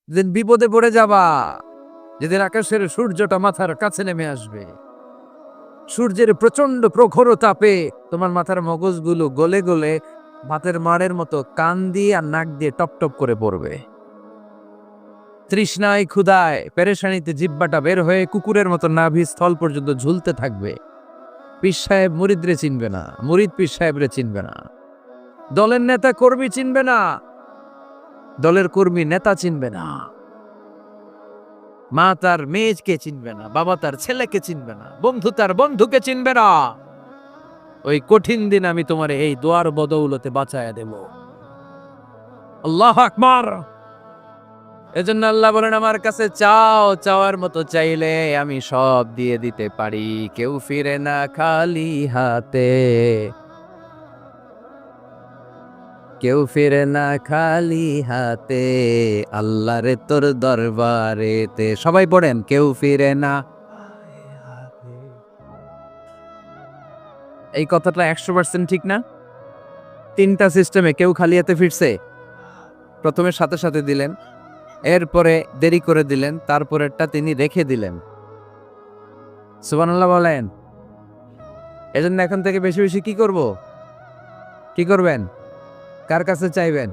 যেদিন বিপদে পড়ে যাবা, যেদিন আকাশের সূর্যটা মাথার কাছে নেমে আসবে, সূর্যের প্রচন্ড প্রখর তাপে তোমার মাথার মগজগুলো গলে গলে ভাতের মাড়ের মতো কান দিয়ে আর নাক দিয়ে টপ টপ করে পড়বে। তৃষ্ণায় ক্ষুধায় পেরেশানিতে জিহ্বাটা বের হয়ে কুকুরের মতো নাভি স্থল পর্যন্ত ঝুলতে থাকবে। পীর সাহেব মুরিদরে চিনবে না, মুরিদ পীর সাহেবরে চিনবে না, দলের নেতা কর্মী চিনবে না, দলের কর্মী নেতা চিনবে না, মা তার মেয়েকে চিনবে না, বাবা তার ছেলেকে চিনবে না, বন্ধু তার বন্ধুকে চিনবে না। ওই কঠিন দিন আমি তোমার এই দোয়ার বদৌলতে বাঁচায়া দেব। আল্লাহু আকবার। এজন্য আল্লাহ বলেন, আমার কাছে চাও, চাওয়ার মতো চাইলে আমি সব দিয়ে দিতে পারি। কেউ ফিরে না খালি হাতে, কেউ ফিরে না খালি হাতে, আল্লাহরে তোর দরবারেতে। সবাই পড়েন, কেউ ফিরে না। এই কথাটা 100% ঠিক না? তিনটা সিস্টেমে কেউ খালি হাতে ফিরছে? প্রথমে সাথে সাথে দিলেন, এরপরে দেরি করে দিলেন, তারপরেরটা তিনি রেখে দিলেন। সুবহানাল্লাহ বলেন। এজন্য এখন থেকে বেশি বেশি কি করব? কি করবেন? কার কাছে চাইবেন?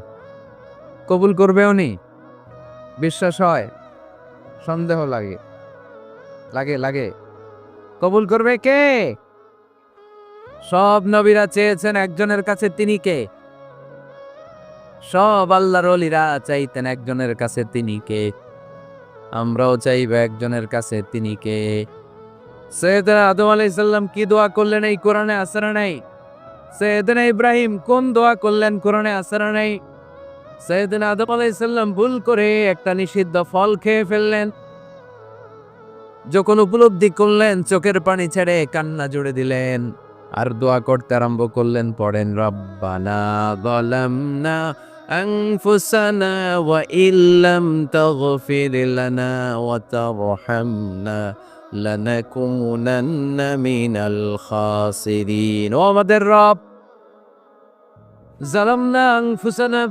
কবুল করবে উনি? বিশ্বাস হয়? সন্দেহ লাগে। লাগে লাগে। কবুল করবে কে? সব নবীরা চেয়েছেন একজনের কাছে, তিনি কে? সব আল্লাহর ওলিরা চাইতেন একজনের কাছে, তিনি কে? আমরাও চাইব একজনের কাছে, তিনি কে? সৈয়দনা আদম আলাইহিস সালাম কি দোয়া করলেন এই কোরআনে আছে না নাই? সৈয়দনা ইব্রাহিম কোন দোয়া করলেন কোরআনে আছে না নাই? সৈয়দনা আদম আলাইহিস সালাম ভুল করে একটা নিষিদ্ধ ফল খেয়ে ফেললেন, যখন উপলব্ধি করলেন চোখের পানি ছেড়ে কান্না জুড়ে দিলেন, আর দোয়া করতে আরম্ভ করলেন। পড়েন, রব্বানা যালামনা আনফুসানা ওয়া ইল্লাম তাগফির লানা ওয়া তারহামনা লানাকুনান্না মিনাল খাসিরিন। ও আমাদের রব, যালামনা আনফুসানা,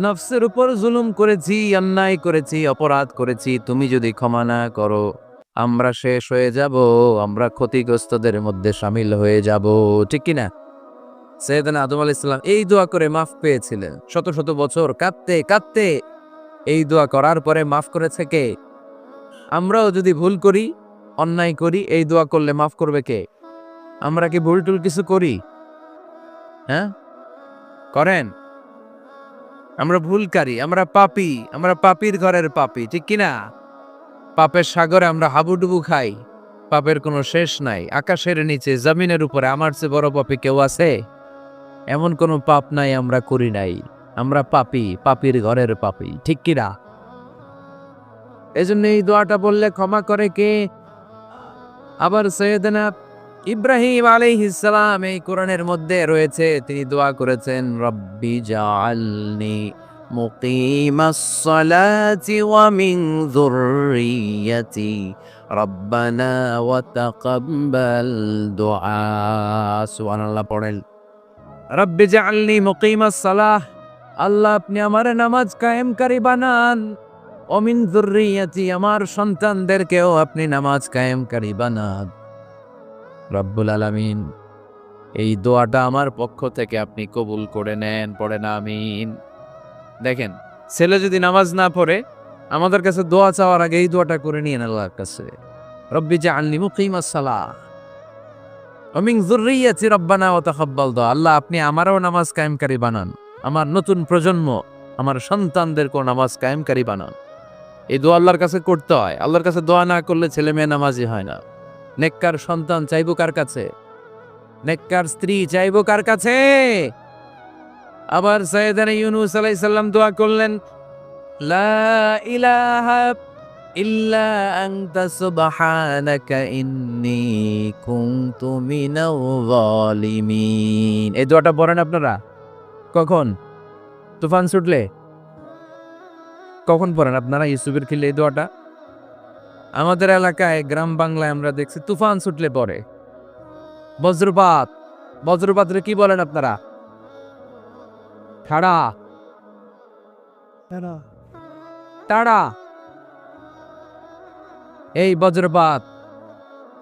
নফসের উপর জুলুম করেছি, অন্যায় করেছি, অপরাধ করেছি, তুমি যদি ক্ষমা না করো আমরা শেষ হয়ে যাব, আমরা ক্ষতিগ্রস্তদের মধ্যে শামিল হয়ে যাব। ঠিক কিনা? সৈয়দনা আদম আলাইহিস সালাম এই দোয়া করে মাফ পেয়েছিলেন। শত শত বছর কাঁদতে কাঁদতে এই দোয়া করার পরে মাফ করেছে কে? আমরাও যদি ভুল করি, অন্যায় করি, এই দোয়া করলে মাফ করবে কে? আমরা কি ভুল টুল কিছু করি? হ্যাঁ, করেন? আমরা ভুলকারী, আমরা পাপী, আমরা পাপীর ঘরের পাপী। ঠিক কিনা? পাপের সাগরে আমরা হাবুডুবু খাই, পাপের কোনো শেষ নাই। আকাশের নিচে, জমিনের উপরে আমার চেয়ে বড় পাপী কেউ আছে? এমন কোনো পাপ নাই আমরা করি নাই। আমরা পাপী, পাপীর ঘরের পাপী। ঠিক কিনা? এজন্য এই দোয়াটা বললে ক্ষমা করে কে? আবার সৈয়দনা ইব্রাহিম আলাইহিস সালাম এই কোরআনের মধ্যে রয়েছে, তিনি দোয়া করেছেন, রব্বি জাআলনি মুকিমাস সালাতি ওয়া মিন যুররিয়্যাতি রব্বানা ওয়া তাকাব্বাল দুআ। সুবহানাল্লাহ পড়েন। রব্বি জাআলনি মুকিমাস সালাহ, আল্লাহ আপনি আমার নামাজ কায়েমকারী বানান। ওয়া মিন যুররিয়্যাতি, আমার সন্তানদেরকেও আপনি নামাজ কায়েমকারী বানান। রব্বুল আলামিন, এই দোয়াটা আমার পক্ষ থেকে আপনি কবুল করে নেন। পড়েন আমিন। দেখেন, ছেলে যদি নামাজ না পড়ে আমাদের কাছে দোয়া চাওয়ার আগে এই দোয়াটা করে নিয়েন আল্লাহর কাছে, রব্বি জাআলনি মুকিমাস সালাহ ওয়া মিন যুররিয়্যাতি রব্বানা ওয়া তাকাব্বাল দুআ। আল্লাহ আপনি আমারও নামাজ কায়েমকারী বানান, আমার নতুন প্রজন্ম, আমার সন্তানদেরকেও নামাজ কায়েমকারী বানান। এই দোয়া আল্লাহর কাছে করতে হয়। আল্লাহর কাছে দোয়া না করলে ছেলে মেয়ে নামাজি হয় না। নেককার সন্তান চাইবো কার কাছে? নেককার স্ত্রী চাইবো কার কাছে? আবার সাইয়েদানা ইউনূস আলাইহিস সালাম দোয়া করলেন, লা ইলাহা ইল্লা আনতা সুবহানাকা ইন্নী কুনতু মিনাল যালিমিন। এই দোয়াটা পড়েন আপনারা? কখন? তুফান ছুটলে? কখন পড়েন আপনারা ইউসুফের খিলে এই দোয়াটা? আমাদের এলাকায় গ্রাম বাংলায় আমরা দেখছি তুফান ছুটলে পড়ে। বজ্রপাত, বজ্রপাতরে কি বলেন আপনারা? খাড়া, তাড়া, এই বজ্রপাত,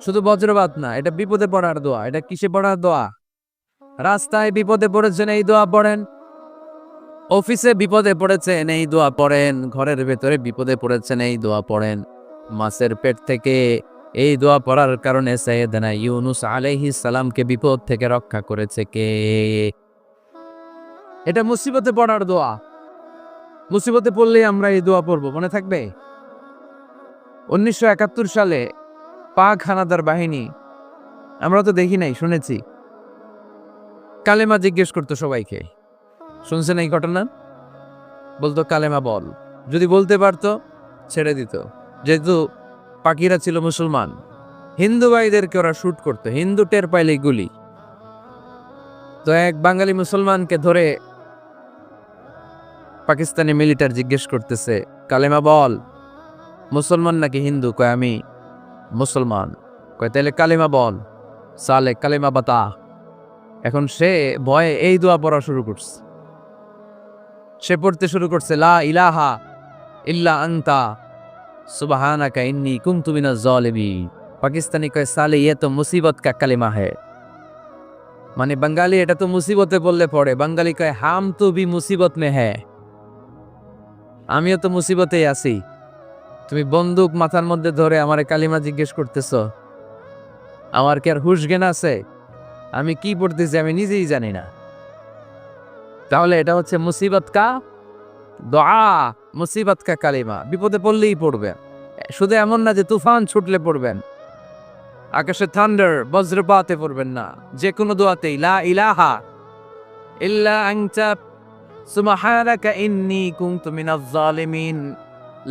শুধু বজ্রপাত না, এটা বিপদে পড়ার দোয়া। এটা কিসে পড়ার দোয়া? রাস্তায় বিপদে পড়েছেন, এই দোয়া পড়েন। অফিসে বিপদে পড়েছেন, এই দোয়া পড়েন। ঘরের ভেতরে বিপদে পড়েছেন, এই দোয়া পড়েন। মাছের পেট থেকে এই দোয়া পড়ার কারণে সাইয়েদনা ইউনুস আলাইহিস সালামকে বিপদ থেকে রক্ষা করেছে কে? এটা মুসিবতে পড়ার দোয়া। মুসিবতে পড়লেই আমরা এই দোয়া পড়বো, মনে থাকবে? 1971 সালে পাক হানাদার বাহিনী, আমরা তো দেখি নাই, শুনেছি, কালেমা জিজ্ঞেস করতো সবাইকে। শুনছেন এই ঘটনা? বলতো কালেমা বল, যদি বলতে পারতো ছেড়ে দিত। যেহেতু পাখিরা ছিল মুসলমান, হিন্দু ভাইদেরকে ওরা শুট করতো, হিন্দু টের পাইলেই গুলি। তো এক বাঙালি মুসলমানকে ধরে পাকিস্তানি মিলিটার জিজ্ঞেস করতেছে, কালেমা বল, মুসলমান নাকি হিন্দু? কয় আমি মুসলমান। কয় তাহলে কালেমা বল, সালে কালেমা বাতা। এখন সে ভয়ে এই দোয়া পড়া শুরু করছে। সে পড়তে শুরু করছে, লা ইলাহা ইল্লা আনতা সুবহানাকা ইন্নী কুনতু মিনাজ জালিমিন। পাকিস্তানি কয় সালে ইয়ে তো মুসিবত কা কালেমা है। মানে বাঙালি এটা তো মুসিবতে বললে পড়ে। বাঙালি কয় হাম তো ভি মুসিবত মে হ্যায়, আমিও তো মুসিবতেই আছি। তুমি বন্দুক মাথার মধ্যে ধরে আমারে কালিমা জিজ্ঞেস করতেছ, আমার কি আর হুশ জ্ঞান আছে? আমি কি পড়তেছি আমি নিজেই জানি না। তাহলে এটা হচ্ছে মুসিবত কা দোয়া, মুসিবত কা কালিমা। বিপদে পড়লেই পড়বেন, শুধু এমন না যে তুফান ছুটলে পড়বেন, আকাশে থান্ডার বজ্রপাতে পড়বেন না। যে কোনো দোয়াতেই লা ইলাহা ইল্লা আনতা সুবহানাকা ইন্নী কুনতু মিনাজ জালিমিন।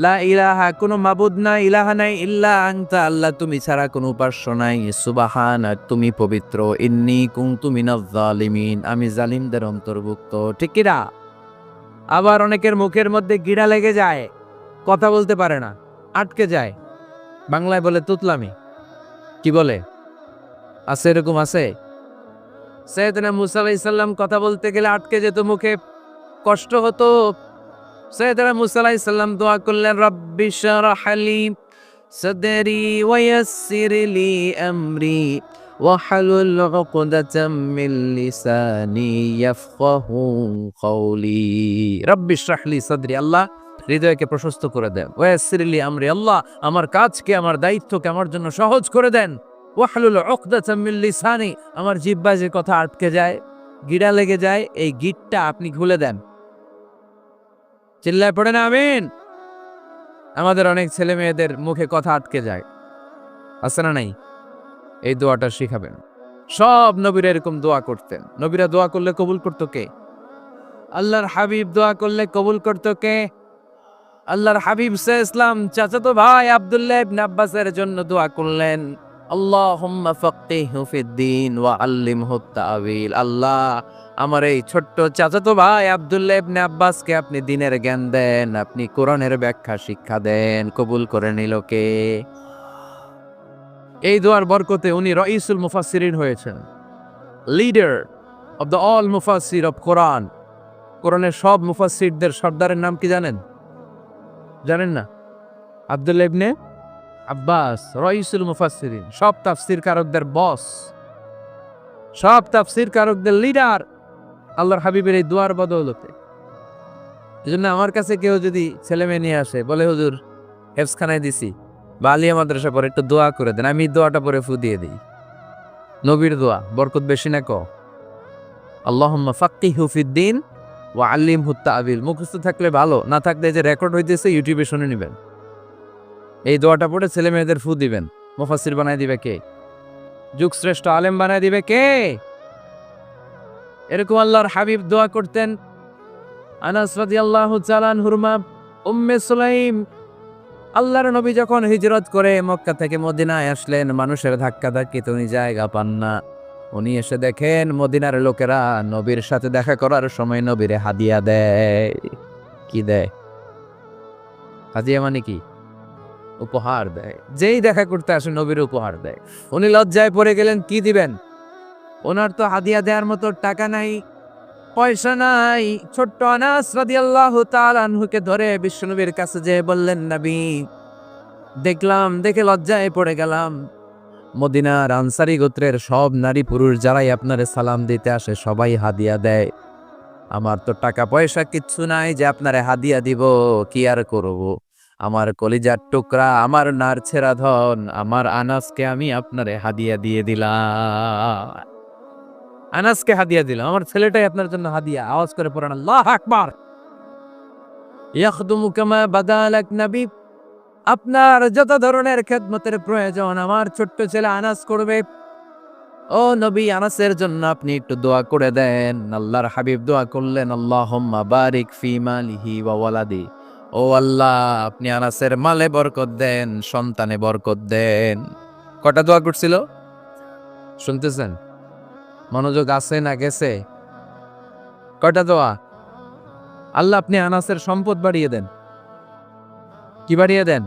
লা ইলাহা, কোনো মাবুদ নাই, ইলাহা নাই, ইল্লা আনতা, আল্লাহ তুমি ছাড়া কোনো উপাস্য নাই, সুবহানাক তুমি পবিত্র, ইন্নী কুনতু মিনাজ জালিমিন আমি জালিমদের অন্তর্ভুক্ত। ঠিক কি না? আবার অনেকের মুখের মধ্যে গিরা লেগে যায়, কথা বলতে পারে না, আটকে যায়। বাংলায় বলে তুতলামি। কি বলে? আছে, এরকম আছে। সাইয়েদনা মুসা আলাইহিস সালাম কথা বলতে গেলে আটকে যেত, মুখে কষ্ট হতো। সাইয়েদনা মুসা আলাইহিস সালাম দোয়া করলেন, রব্বি শরহ লি সাদরি ওয়া ইয়াসসির লি আমরি ওয়াহলুল উকদাতাম মিন লিসানি ইয়াফকাহু কওলি। রব্বি শরহ লি সাদরি, আল্লাহ হৃদয়কে প্রশস্ত করে দেন। ওয়া ইয়াসসির লি আমরি, আল্লাহ আমার কাজকে, আমার দায়িত্বকে আমার জন্য সহজ করে দেন। ওয়াহলুল উকদাতাম মিন লিসানি, আমার জিহ্বায় যে কথা আটকে যায়, গিরা লেগে যায়, এই গিটটা আপনি খুলে দেন। চিল্লায় পড়ে না আমিন। আমাদের অনেক ছেলে মেয়েদের মুখে কথা আটকে যায়, আছে না নাই? এই দোয়াটা শিখাবেন। সব নবীরা এরকম দোয়া করতেন। নবীরা দোয়া করলে কবুল করতো কে? আল্লাহর হাবিব দোয়া করলে কবুল করতো কে? আল্লাহর হাবিব সাল্লাল্লাহু আলাইহি ওয়াসাল্লাম চাচাতো ভাই আব্দুল্লাহ ইবনে আব্বাসের জন্য দোয়া করলেন, আল্লাহুম্মা ফাক্কিহু ফিদ্দীন ওয়া আল্লিমহু তা'ওয়িল। আল্লাহ আমার এই ছোট্ট চাচাতো ভাই আব্দুল্লাহ ইবনে আব্বাসকে আপনি দ্বীনের জ্ঞান দেন, আপনি কোরআনের ব্যাখ্যা শিক্ষা দেন। কবুল করে নিল কে? এই দোয়ার বরকতে উনি রাইসুল মুফাসসিরিন হয়েছেন, লিডার অফ দ্য অল মুফাসসির অফ কোরআন। কোরআনের সব মুফাসসিরদের সর্দারের নাম কি জানেন? জানেন না? আব্দুল্লাহ ইবনে আব্বাস রাইসুল মুফাসসিরিন, সব তাফসীর কারকদের বস, সব তাফসীর কারকদের লিডার আল্লাহর হাবিবের এই দোয়ার বদৌলতে। এজন্য আমার কাছে কেউ যদি ছেলে মেয়ে নিয়ে আসে, বলে হুজুর হেফজখানায় দিছি বা আলিয়া মাদ্রাসা পরে একটু দোয়া করে দেন, আমি দোয়াটা পরে ফু দিয়ে দিই। নবীর দোয়া, বরকত বেশি না কম? আল্লাহুম্মা ফাক্কিহু ফিদ্দীন ওয়া আল্লিমহু তা'ওয়িল। মুখস্থ থাকলে ভালো, না থাকলে যে রেকর্ড হইতেছে ইউটিউবে শুনে নেবেন। এই দোয়াটা পড়ে ছেলে মেয়েদের ফু দিবেন। মুফাসসির বানায় দিবে কে? যুগশ্রেষ্ঠ আলেম বানায় দিবে কে? এরকম আল্লাহর হাবিব দোয়া করতেন। আনাস রাদিয়াল্লাহু তাআলা আনহুর মা উম্মে সুলাইম, আল্লাহর নবী যখন হিজরত করে মক্কা থেকে মদিনায় আসলেন, মানুষের ধাক্কা ধাক্কিতে উনি জায়গা পান না। উনি এসে দেখেন মদিনার লোকেরা নবীর সাথে দেখা করার সময় নবীরে হাদিয়া দেয়। কি দেয়? হাদিয়া মানে কি? উপহার দেয়। যেই দেখা করতে আসে নবীর উপহার দেয়। উনি লজ্জায় পড়ে গেলেন, কি দিবেন? ওনার তো হাদিয়া দেওয়ার মতো টাকা নাই, পয়সা নাই। ছোট্ট আনাস রাদিয়াল্লাহু তাআলা আনহুকে ধরে বিশ্বনবীর কাছে যেয়ে বললেন, নবী দেখে লজ্জায় পড়ে গেলাম, মদিনার আনসারী গোত্রের সব নারী পুরুষ যারাই আপনারে সালাম দিতে আসে সবাই হাদিয়া দেয়। আমার তো টাকা পয়সা কিচ্ছু নাই যে আপনারে হাদিয়া দিব, কি আর করব। আমার কলিজার টুকরা, আমার নারছেরা ধন, আমার আনাসকে আমি আপনারে হাদিয়া দিয়ে দিলাম। আনাসকে হাদিয়া দিলাম, আমার ছেলেটাই আপনার জন্য হাদিয়া। আওয়াজ করে পড়েন আল্লাহু আকবার। ইয়াখদুমু কামা বাদালাক নবী, আপনার যত ধরনের খেদমতের প্রয়োজন আমার ছোট্ট ছেলে আনাস করবে। ও নবী, আনাসের জন্য আপনি একটু দোয়া করে দেন। আল্লাহর হাবিব দোয়া করলেন, আল্লাহুম্মা বারিক ফি মালিহি ওয়া ওয়ালাদি। ও আল্লাহ, আপনি আনাসের মালে বরকত দেন, সন্তানে বরকত দেন। কটা দোয়া করছিল শুনতেছেন? মনোযোগ আছে না গেছে? কয়টা দোয়া? আল্লাহ আপনি আনাসের সম্পদ বাড়িয়ে দেন। কি বাড়িয়ে দেন?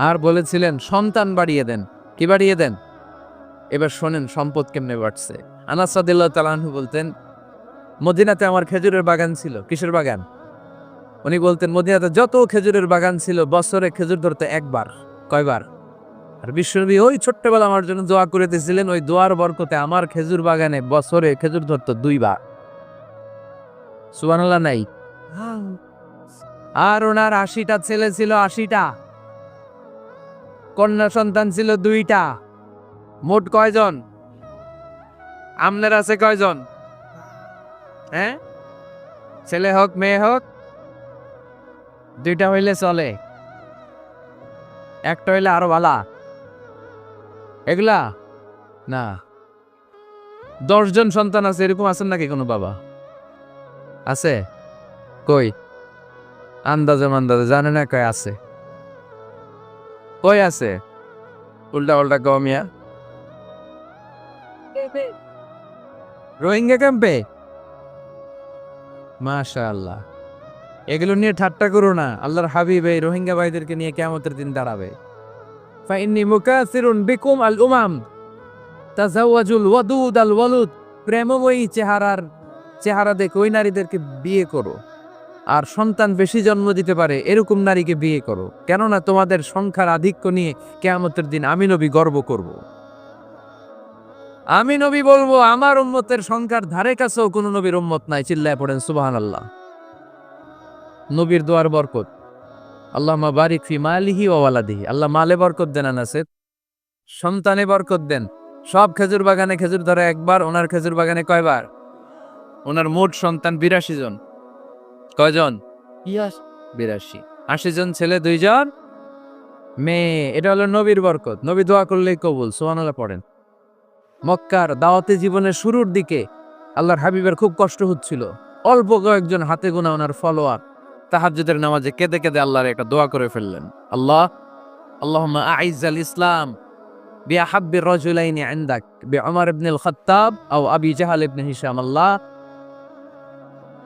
আর বলেছিলেন সন্তান বাড়িয়ে দেন। কি বাড়িয়ে দেন? এবার শোনেন সম্পদ কেমনে বাড়ছে। আনাস রাদিয়াল্লাহু তাআলা আনহু বলতেন, মদিনাতে আমার খেজুরের বাগান ছিল। কিসের বাগান? উনি বলতেন মদিনাতে যত খেজুরের বাগান ছিল বছরে খেজুর ধরতে একবার। কয়বার? আর বিশ্বনবী ওই ছোট্টবেলা আমার জন্য দোয়া করে দিয়েছিলেন, ওই দোয়ার বরকতে আমার খেজুর বাগানে বছরে খেজুর ধরতো 2 বার। সুবহানাল্লাহ নাই? আর ওনার 80টা ছেলে ছিল, 80টা কন্যা সন্তান ছিল 2টা। মোট কয়জন? আমনের আছে কয়জন? হ্যাঁ, ছেলে হোক মেয়ে হোক 2টা হইলে চলে, একটা হইলে আরো ভালা। এগুলা না, 10 জন সন্তান আছে এরকম আছেন নাকি কোনো বাবা? আছে? কই? আন্দাজে মান্দাজে জানে না, কয় আছে? কই আছে? উল্টা উল্টা কমিয়া রোহিঙ্গা ক্যাম্পে। মাশাআল্লাহ, এগুলো নিয়ে ঠাট্টা করো না। আল্লাহর হাবিব এই রোহিঙ্গা ভাইদেরকে নিয়ে কিয়ামতের দিন দাঁড়াবে। ফাইন্নী মুকাসিরুন বিকুম আল উমাম তাজাওয়াজুল ওয়াদুদ আল ওয়ালুদ। প্রেমময়ী চেহারা দেখে ওই নারীদেরকে বিয়ে করো, আর সন্তান বেশি জন্ম দিতে পারে এরকম নারীকে বিয়ে করো। কেননা তোমাদের সংখ্যার আধিক্য নিয়ে কিয়ামতের দিন আমি নবী গর্ব করব। আমি নবী বলবো আমার উম্মতের সংখ্যার ধারে কাছেও কোনো নবীর উম্মত নাই। চিল্লায় পড়েন সুবহানাল্লাহ। নবীর দোয়ার বরকত। আল্লাহুম্মা বারিক ফি মালিহি ওয়া ওয়ালাদিহি। আল্লাহ মালে বরকত দেন, আনাসের সন্তানে বরকত দেন। সব খেজুর বাগানে খেজুর ধরে একবার, ওনার খেজুর বাগানে কয়বার? ওনার মোট সন্তান 82 জন। কয়জন? 82। 80 জন ছেলে, 2 জন মেয়ে। এটা হলো নবীর বরকত। নবী দোয়া করলেই কবুল। সুবহানাল্লাহ পড়েন। মক্কার দাওয়াতে জীবনের শুরুর দিকে আল্লাহর হাবিবের খুব কষ্ট হচ্ছিল। অল্প কয়েকজন হাতে গোনা ওনার ফলোয়ার তাহাজ্জুদের নামাজে কেঁদে কেঁদে আল্লাহর একটা দোয়া করে ফেললেন, আল্লাহুম্মা আইজ্জাল ইসলাম বিআহাব্বির রাজুলাইনি ইনদাক বিউমর ইবনুল খাত্তাব আও আবি জাহল ইবনে হিশাম। আল্লাহ,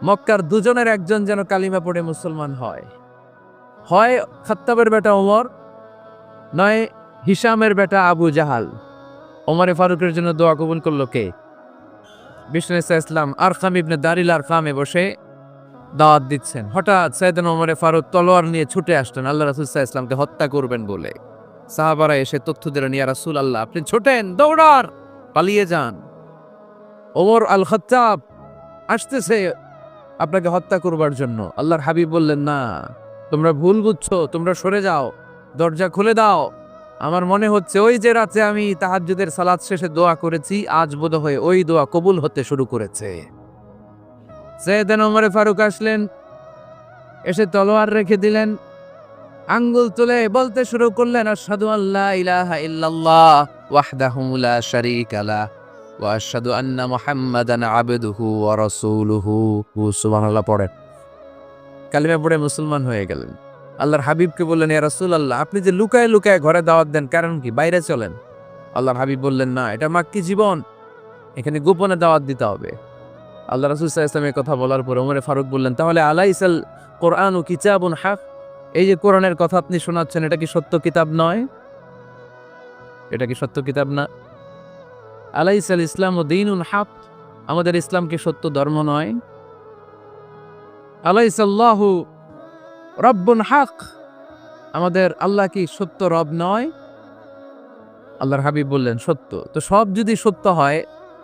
মক্কার দুজনের একজন যেন কালিমা পড়ে মুসলমান হয়। হয় খাত্তাবের বেটা ওমর, নয় হিশামের বেটা আবু জাহাল। ওমরে ফারুকের জন্য দোয়া কবুল করলো কে? বিষ্ণু ইসলাম আরকাম ইবনে দারিল আরকামে বসে দাওয়াত দিচ্ছেন। হঠাৎ সাইয়েদনা ওমরে ফারুক তলোয়ার নিয়ে ছুটে আসলেন আল্লাহ রাসূল সাল্লাল্লাহু আলাইহি ওয়াসাল্লামকে হত্যা করবেন বলে। সাহাবারা এসে তথ্য দিলেন, ইয়া রাসূলুল্লাহ আপনি ছোটেন, দৌড়ান, পালিয়ে যান। ওমর আল খাত্তাব আসতেছে আপনাকে হত্যা করবার জন্য। আল্লাহর হাবিব বললেন, না, তোমরা ভুল বুঝছো, তোমরা সরে যাও, দরজা খুলে দাও। আমার মনে হচ্ছে ওই যে রাতে আমি তাহাজ্জুদের সালাত শেষে দোয়া করেছি, আজ বোধহয় ওই দোয়া কবুল হতে শুরু করেছে। সাইয়েদনা ওমরে ফারুক আসলেন, এসে তলোয়ার রেখে দিলেন, আঙ্গুল তুলে বলতে শুরু করলেন, আশহাদু আল্লা ইলাহা ইল্লাল্লাহ ওয়াহদাহু লা শারীকা লাহ ওয়া আশহাদু আন্না মুহাম্মাদান আবদুহু ওয়া রাসূলুহু। সুবহানাল্লাহ পড়েন। কালিমা পড়ে মুসলমান হয়ে গেলেন। আল্লাহর হাবিবকে বললেন, ইয়া রাসূলুল্লাহ আপনি যে লুকায় লুকায় ঘরে দাওয়াত দেন, কারণ কি? বাইরে চলেন। আল্লাহর হাবিব বললেন, না, এটা মাক্কি জীবন, এখানে গোপনে দাওয়াত দিতে হবে। আল্লাহ রাসূল সাল্লাল্লাহু আলাইহি ওয়াসাল্লামের কথা বলার পর ওমরে ফারুক বললেন, তাহলে আলাইসাল কোরআনু কিতাবুন হাক, এই যে কোরআনের কথা আপনি শোনাচ্ছেন এটা কি সত্য কিতাব নয়? এটা কি সত্য কিতাব না? আলাইসাল ইসলামু দীনুন হাক, আমাদের ইসলাম কি সত্য ধর্ম নয়? আলাইসাল্লাহু রব্বুন হক, আমাদের আল্লাহ কি সত্য রব নয়? আল্লাহর হাবিব বললেন সত্য। তো সব যদি সত্য হয়,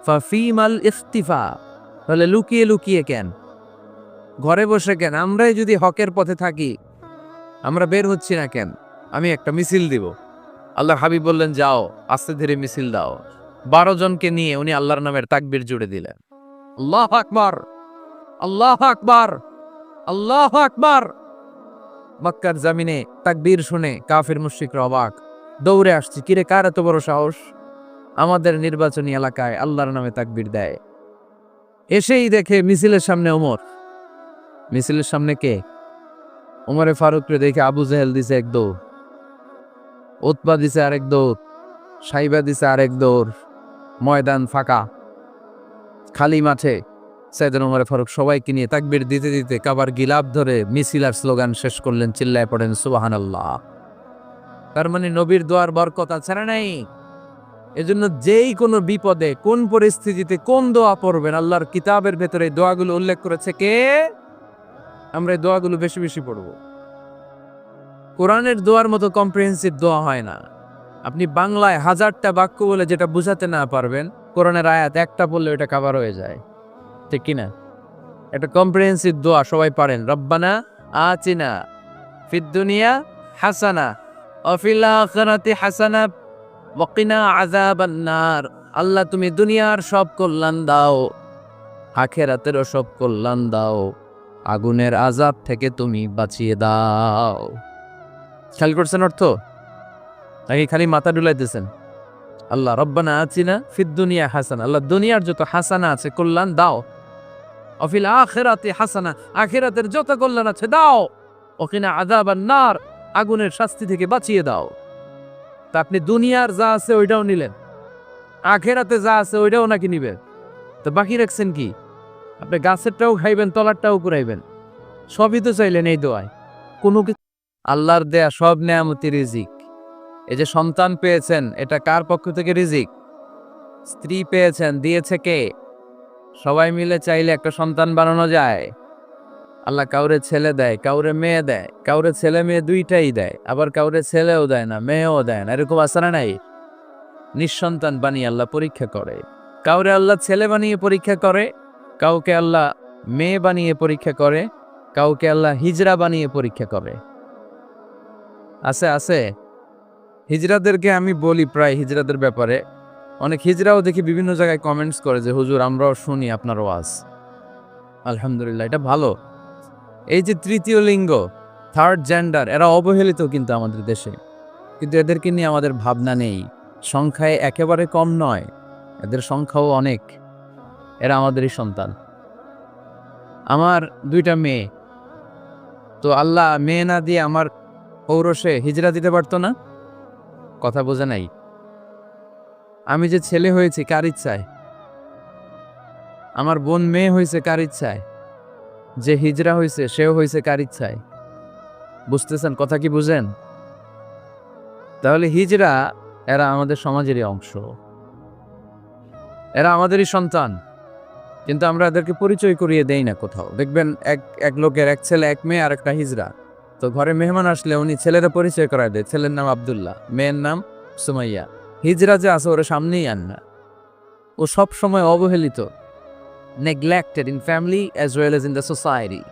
ফাফিমাল ইখতিফা, তাহলে লুকিয়ে লুকিয়ে কেন, ঘরে বসে কেন? আমরাই যদি হকের পথে থাকি, আমরা বের হচ্ছি না কেন? আমি একটা মিছিল দিব। আল্লাহর হাবিব বললেন যাও, আস্তে ধীরে মিছিল দাও। 12 জনকে নিয়ে উনি আল্লাহর নামের তাকবীর জুড়ে দিলেন। আল্লাহু আকবার, আল্লাহু আকবার, আল্লাহু আকবার। মক্কার জমিনে তাকবীর শুনে কাফির মুশরিকরা অবাক, দৌড়ে আসছে, কিরে কার এত বড় সাহস আমাদের নির্বাচনী এলাকায় আল্লাহর নামে তাকবীর দেয়। এসেই দেখে মিছিলের সামনে ওমর। মিছিলের সামনে কে? ওমরে ফারুককে দেখে আবু জাহেল দিছে এক দৌড়, উতবা দিছে আরেক দৌড়, সাইবা দিছে আরেক দৌড়। ময়দান ফাঁকা, খালি মাঠে সাইয়েদনা ওমর ফারুক সবাইকে নিয়ে তাকবীর দিতে দিতে কাবার গিলাফ ধরে মিছিল আর স্লোগান শেষ করলেন, চিল্লায় পড়েন সুবহানাল্লাহ। তার মানে নবীর দোয়ার বরকত আছে না নাই? এজন্য যেই কোনো বিপদে, কোন পরিস্থিতিতে কোন দোয়া পড়বেন, আল্লাহর কিতাবের ভেতরে দোয়াগুলো উল্লেখ করেছে কে? আমরা এই দোয়াগুলো বেশি বেশি পড়ব। কোরআনের দোয়ার মতো কম্প্রিহেন্সিভ দোয়া হয় না। আপনি বাংলায় 1000টা বাক্য বলে যেটা বুঝাতে না পারবেন, কোরআনের আয়াত একটা বললে ওটা কভার হয়ে যায়, ঠিক কিনা? একটা কম্প্রিহেন্সিভ দোয়া সবাই পারেন, রব্বানা আতিনা ফিদ দুনিয়া হাসানা ওয়া ফিল আখিরাতি হাসানা ওয়া কিনা আযাবান নার। আল্লাহ তুমি দুনিয়ার সব কল্যাণ দাও, আখিরাতেরও সব কল্যাণ দাও, আগুনের আযাব থেকে তুমি বাঁচিয়ে দাও। খেয়াল করছেন অর্থ? নাকি খালি মাথা ডুলাইতেছেন? আল্লাহ রব্বানা আতিনা ফিদ দুনিয়া হাসানা, আল্লাহ দুনিয়ার যত হাসানা আছে কল্যাণ দাও, অফিল আখিরাতি হাসানা, আখিরাতের যত কল্যাণ আছে দাও, ওকিনা আযাবান নার, আগুনের শাস্তি থেকে বাঁচিয়ে দাও। তা আপনি দুনিয়ার যা আছে ওইটাও নিলেন, আখিরাতে যা আছে ওইটাও নাকি নিবেন, তো বাকি রাখছেন কি? আপনি গাছেরটাও খাইবেন, তলারটাও কুড়াইবেন, সবই তো চাইলেন এই দোয়ায়। কোনো কিছু আল্লাহর দেয়া সব নেয়ামতি রিজিক। এই যে সন্তান পেয়েছেন, এটা কার পক্ষ থেকে রিজিক? স্ত্রী পেয়েছেন, দিয়েছে কে? সবাই মিলে চাইলে একটা সন্তান বানানো যায়। আল্লাহ কাউরে ছেলে দেয়, কাউরে মেয়ে দেয়, কাউরে ছেলে মেয়ে দুইটাই দেয়, আবার কাউরে ছেলেও দেয় না, মেয়েও দেয় না, এরকম আছে না নাই? নিঃসন্তান বানিয়ে আল্লাহ পরীক্ষা করে। কাউরে আল্লাহ ছেলে বানিয়ে পরীক্ষা করে, কাউকে আল্লাহ মেয়ে বানিয়ে পরীক্ষা করে, কাউকে আল্লাহ হিজরা বানিয়ে পরীক্ষা করে। আছে আছে। হিজরাদেরকে আমি বলি প্রায় হিজরাদের ব্যাপারে, অনেক হিজরাও দেখি বিভিন্ন জায়গায় কমেন্টস করে যে হুজুর আমরাও শুনি আপনার ওয়াজ। আলহামদুলিল্লাহ, এটা ভালো। এই যে তৃতীয় লিঙ্গ, থার্ড জেন্ডার, এরা অবহেলিত কিন্তু আমাদের দেশে, কিন্তু এদেরকে নিয়ে আমাদের ভাবনা নেই। সংখ্যায় একেবারে কম নয়, এদের সংখ্যাও অনেক। এরা আমাদেরই সন্তান। আমার 2টা মেয়ে, তো আল্লাহ মেয়ে না দিয়ে আমার পৌরসে হিজরা দিতে পারতো না? কথা বোঝে নাই? আমি যে ছেলে হয়েছি কার ইচ্ছায়? আমার বোন মেয়ে হয়েছে কার ইচ্ছায়? যে হিজরা হয়েছে সেও হয়েছে কার ইচ্ছায়? বুঝতেছেন কথা কি? বুঝেন? তাহলে হিজরা এরা আমাদের সমাজেরই অংশ, এরা আমাদেরই সন্তান, কিন্তু আমরা এদেরকে পরিচয় করিয়ে দেই না কোথাও। দেখবেন এক লোকের এক ছেলে এক মেয়ে আর একটা হিজরা, তো ঘরে মেহমান আসলে উনি ছেলেরা পরিচয় করায় দেয়, ছেলের নাম আব্দুল্লাহ, মেয়ের নাম সুমাইয়া। হিজরা যে আছে ওরা সামনেই আন না। ও সব সময় অবহেলিত, neglected in family as well as in the society.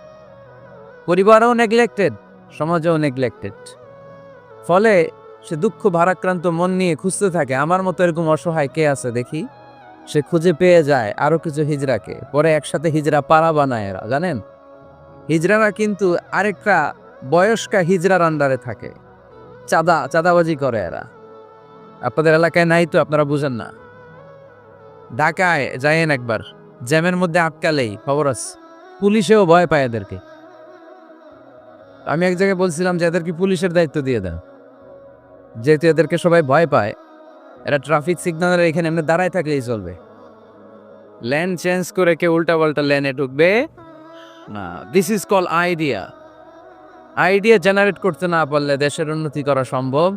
পরিবারও neglected, সমাজও neglected। ফলে সে দুঃখ ভারাক্রান্ত মন নিয়ে খুঁজতে থাকে, আমার মতো এরকম অসহায় কে আছে দেখি। সে খুঁজে পেয়ে যায় আরো কিছু হিজড়াকে, পরে একসাথে হিজড়া পাড়া বানায় এরা, জানেন? হিজড়ারা কিন্তু আরেকটা বয়স্কা হিজড়ার আন্ডারে থাকে, চাঁদাবাজি করে এরা। আপনাদের এলাকায় নাই তো, আপনারা বুঝেন না। ঢাকায় যায়েন একবার, জ্যামের মধ্যে আটকালেই খবর আছে, পুলিশেও ভয় পায় এদেরকে। আমি এক জায়গায় বলছিলাম যে এদেরকে পুলিশের দায়িত্ব দিয়ে দেন, যেহেতু এদেরকে সবাই ভয় পায়। এরা ট্রাফিক সিগন্যালের এখানে এমনি দাঁড়ায় থাকলেই চলবে, লেন চেঞ্জ করে কেউ উল্টা পাল্টা লেনে ঢুকবে না। This is call idea. Idea generate করতে না পারলে দেশের উন্নতি করা সম্ভব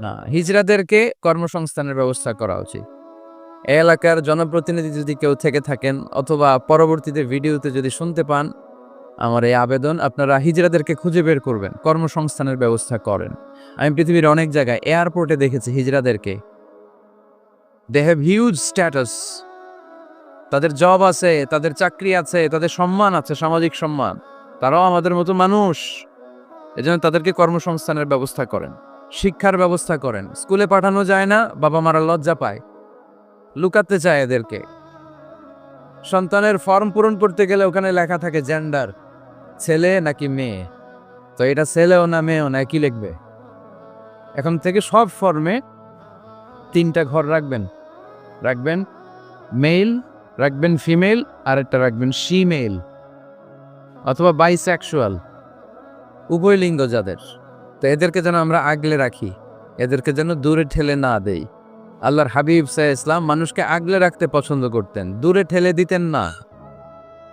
না। হিজড়াদেরকে কর্মসংস্থানের ব্যবস্থা করা উচিত। এই এলাকার জনপ্রতিনিধি যদি কেউ থেকে থাকেন অথবা পরবর্তীতে ভিডিওতে যদি শুনতে পান, আমার এই আবেদন, আপনারা হিজড়াদেরকে খুঁজে বের করবেন, কর্মসংস্থানের ব্যবস্থা করেন। আমি পৃথিবীর অনেক জায়গায় এয়ারপোর্টে দেখেছি হিজড়াদেরকে, দে হ্যাভ হিউজ স্ট্যাটাস, তাদের জব আছে, তাদের চাকরি আছে, তাদের সম্মান আছে, সামাজিক সম্মান, তারাও আমাদের মতো মানুষ। এজন্য তাদেরকে কর্মসংস্থানের ব্যবস্থা করেন, শিক্ষার ব্যবস্থা করেন। স্কুলে পাঠানো যায় না, বাবা মারা লজ্জা পায়, লুকাতে চায় এদেরকে। সন্তানের ফর্ম পূরণ করতে গেলে ওখানে লেখা থাকে জেন্ডার, ছেলে নাকি মেয়ে। তো এটা ছেলেও না মেয়েও না, কি লিখবে? এখন থেকে সব ফর্মে 3টা ঘর রাখবেন মেল, রাখবেন ফিমেল, আর একটা রাখবেন শিমেল অথবা বাইসেক্সুয়াল, উভয় লিঙ্গ যাদের। তো এদেরকে যেন আমরা আগলে রাখি, এদেরকে যেন দূরে ঠেলে না দেই। আল্লাহর হাবিব সাল্লাল্লাহু আলাইহি ওয়াসাল্লাম মানুষকে আগলে রাখতে পছন্দ করতেন, দূরে ঠেলে দিতেন না।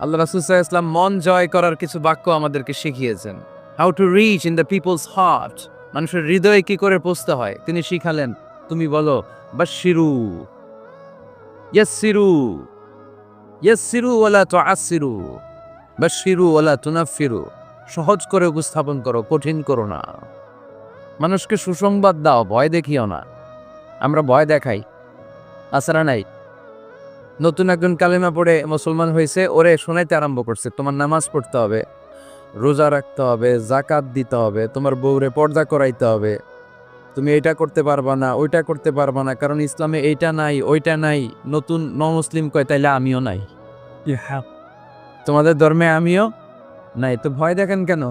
আল্লাহ রাসূল সাল্লাল্লাহু আলাইহি ওয়াসাল্লাম মন জয় করার কিছু বাক্য আমাদেরকে শিখিয়েছেন, how to reach in the people's heart, মানুষের হৃদয়ে কি করে পৌঁছতে হয় তিনি শিখালেন। তুমি বলো বাশশিরু, ইয়াসসিরু, ইয়াসসিরু ওয়ালা তুআসসিরু, বাশশিরু ওয়ালা তুনাফফিরু, সহজ করে উপস্থাপন করো, কঠিন করো না। মানুষকে সুসংবাদ দাও, ভয় দেখিও না। আমরা ভয় দেখাই, আসরা নাই। নতুন একজন কালেমা পড়ে মুসলমান হয়েছে, ওরে শোনাইতে আরম্ভ করছে তোমার নামাজ পড়তে হবে, রোজা রাখতে হবে, যাকাত দিতে হবে, তোমার বউরে পর্দা করাইতে হবে, তুমি এইটা করতে পারবা না, ওইটা করতে পারবা না, কারণ ইসলামে এইটা নাই ওইটা নাই। নতুন মুসলিম কয় তাইলে আমিও নাই, তোমাদের ধর্মে আমিও নাই, তো ভয় দেখেন কেন?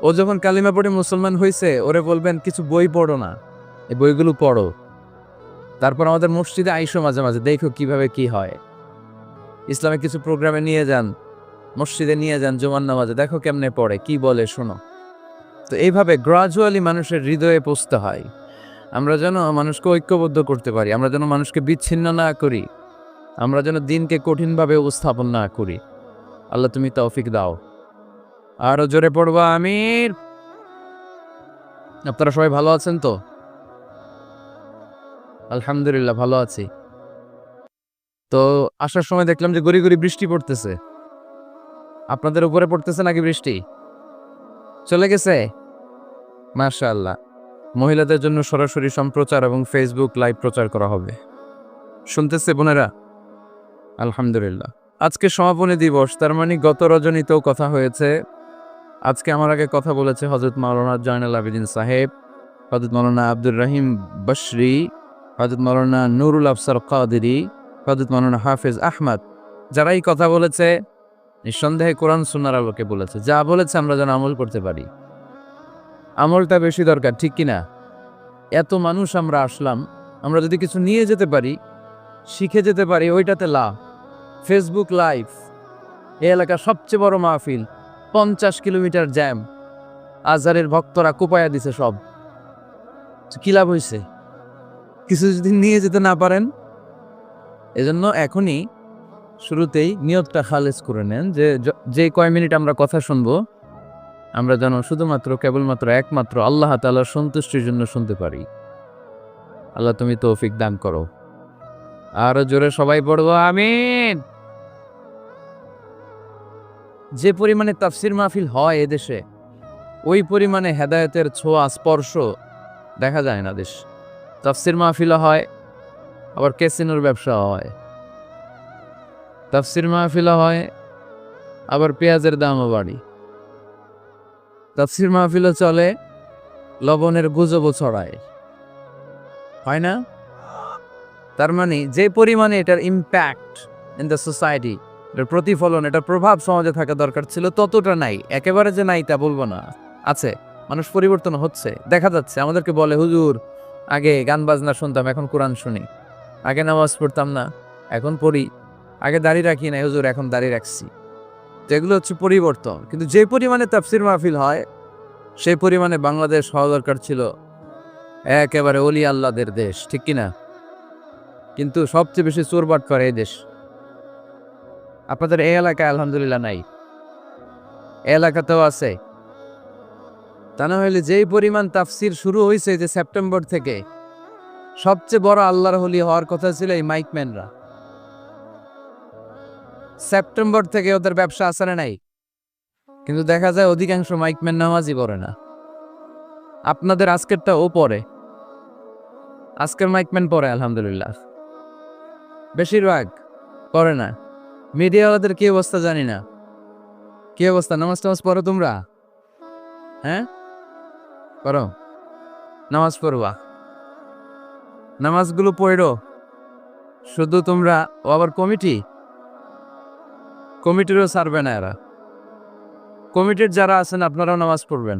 ও যখন কালিমা পড়ে মুসলমান হয়েছে, ওরে বলবেন কিছু বই পড়ো না, এই বইগুলো পড়ো, তারপর আমাদের মসজিদে আইসো মাঝে মাঝে, দেখো কিভাবে কি হয়। ইসলামে কিছু প্রোগ্রামে নিয়ে যান, মসজিদে নিয়ে যান, জুমার নামাজে, দেখো কেমনে পড়ে, কি বলে শোনো। তো এইভাবে গ্রাজুয়ালি মানুষের হৃদয়ে পৌঁছতে হয়। আমরা যেন মানুষকে ঐক্যবদ্ধ করতে পারি, আমরা যেন মানুষকে বিচ্ছিন্ন না করি, আমরা যেন দিনকে কঠিনভাবে উপস্থাপন না করি। আল্লাহ তুমি তৌফিক দাও। আরো জোরে পড়বা আমির। আপনারা সবাই ভালো আছেন তো? আলহামদুলিল্লাহ ভালো আছি। তো আসার সময় দেখলাম যে গড়ি গড়ি বৃষ্টি পড়তেছে। আপনাদের উপরে পড়তেছে নাকি বৃষ্টি? চলে গেছে? মাশাআল্লাহ। মহিলাদের জন্য সরাসরি সম্প্রচার এবং ফেসবুক লাইভ প্রচার করা হবে। শুনতেছে বোনেরা? আলহামদুলিল্লাহ। আজকে সমাপনী দিবস, তার মানে গত রজনীতেও কথা হয়েছে। আজকে আমার আগে কথা বলেছে হযরত মাওলানা জয়নুল আবেদিন সাহেব, হযরত মাওলানা আব্দুর রহিম বশরি, হযরত মাওলানা নুরুল আফসার কাদেরী, হযরত মাওলানা হাফেজ আহমদ। যারাই কথা বলেছে নিঃসন্দেহে কোরআন সুন্নাহর আলোকে বলেছে। যা বলেছে আমরা যেন আমল করতে পারি, আমলটা বেশি দরকার, ঠিক কিনা? এত মানুষ আমরা আসলাম, আমরা যদি কিছু নিয়ে যেতে পারি, শিখে যেতে পারি, ওইটাতে লাভ। ফেসবুক লাইভ, এই এলাকার সবচেয়ে বড় মাহফিল, 50 কিলোমিটার জ্যাম, আজহারের ভক্তরা কোপায়া দিছে সব। কি লাভ হয়েছে? কিছু যদি নিয়ে যেতে না পারেন। এজন্য এখনই শুরুতেই নিয়তটা খালেজ করে নেন যে যে কয় মিনিট আমরা কথা শুনবো, আমরা যেন শুধুমাত্র কেবলমাত্র একমাত্র আল্লাহ তাআলার সন্তুষ্টির জন্য শুনতে পারি। আল্লাহ তুমি তৌফিক দান করো। আরো জোরে সবাই পড়বো আমিন। যে পরিমাণে তাফসির মাহফিল হয় এদেশে, ওই পরিমাণে হেদায়েতের ছোঁয়া স্পর্শ দেখা যায় না দেশ। তাফসির মাহফিলও হয়, আবার ক্যাসিনোর ব্যবসা হয়। তাফসির মাহফিলও হয়, আবার পেঁয়াজের দামও বাড়ি। তাফসির মাহফিলও চলে, লবণের গুজবও ছড়ায়, হয় না? তার মানে যে পরিমাণে এটার ইম্প্যাক্ট ইন দ্য সোসাইটি, এটার প্রতিফলন, এটার প্রভাব সমাজে থাকা দরকার ছিল, ততটা নাই। একেবারে যে নাই তা বলবো না, আছে। মানুষ পরিবর্তন হচ্ছে, দেখা যাচ্ছে। আমাদেরকে বলে হুজুর আগে গান বাজনা শুনতাম, এখন কোরআন শুনি। আগে নামাজ পড়তাম না, এখন পড়ি। আগে দাড়ি রাখি না হুজুর, এখন দাড়ি রাখছি। যেগুলো হচ্ছে পরিবর্তন। কিন্তু যে পরিমাণে তাফসির মাহফিল হয়, সেই পরিমাণে বাংলাদেশ হওয়া দরকার ছিল একেবারে ওলি আল্লাহদের দেশ, ঠিক কিনা? কিন্তু সবচেয়ে বেশি চোরবাট করে এই দেশ। আপনাদের এই এলাকায় আলহামদুলিল্লাহ নাই, এই এলাকাতেও আছে। তা না হলে যেই পরিমাণ তাফসির শুরু হয়েছে যে সেপ্টেম্বর থেকে, সবচেয়ে বড় আল্লাহর ওলি হওয়ার কথা ছিল এই মাইকম্যানরা। সেপ্টেম্বর থেকে ওদের ব্যবসা আসলে নাই, কিন্তু দেখা যায় অধিকাংশ মাইকম্যান নামাজই পড়ে না। আপনাদের আজকেরটা ও পড়ে, আজকের মাইকম্যান পড়ে আলহামদুলিল্লাহ, বেশিরভাগ পড়ে না। মিডিয়াওয়ালাদের কি অবস্থা জানি না, কি অবস্থা? নামাজ টামাজ পড়ো তোমরা? হ্যাঁ পড়ো, নামাজ পড়বা, নামাজগুলো পড়ো। শুধু তোমরা, ও আবার কমিটিরও ছাড়বে না এরা। কমিটির যারা আছেন আপনারাও নামাজ পড়বেন।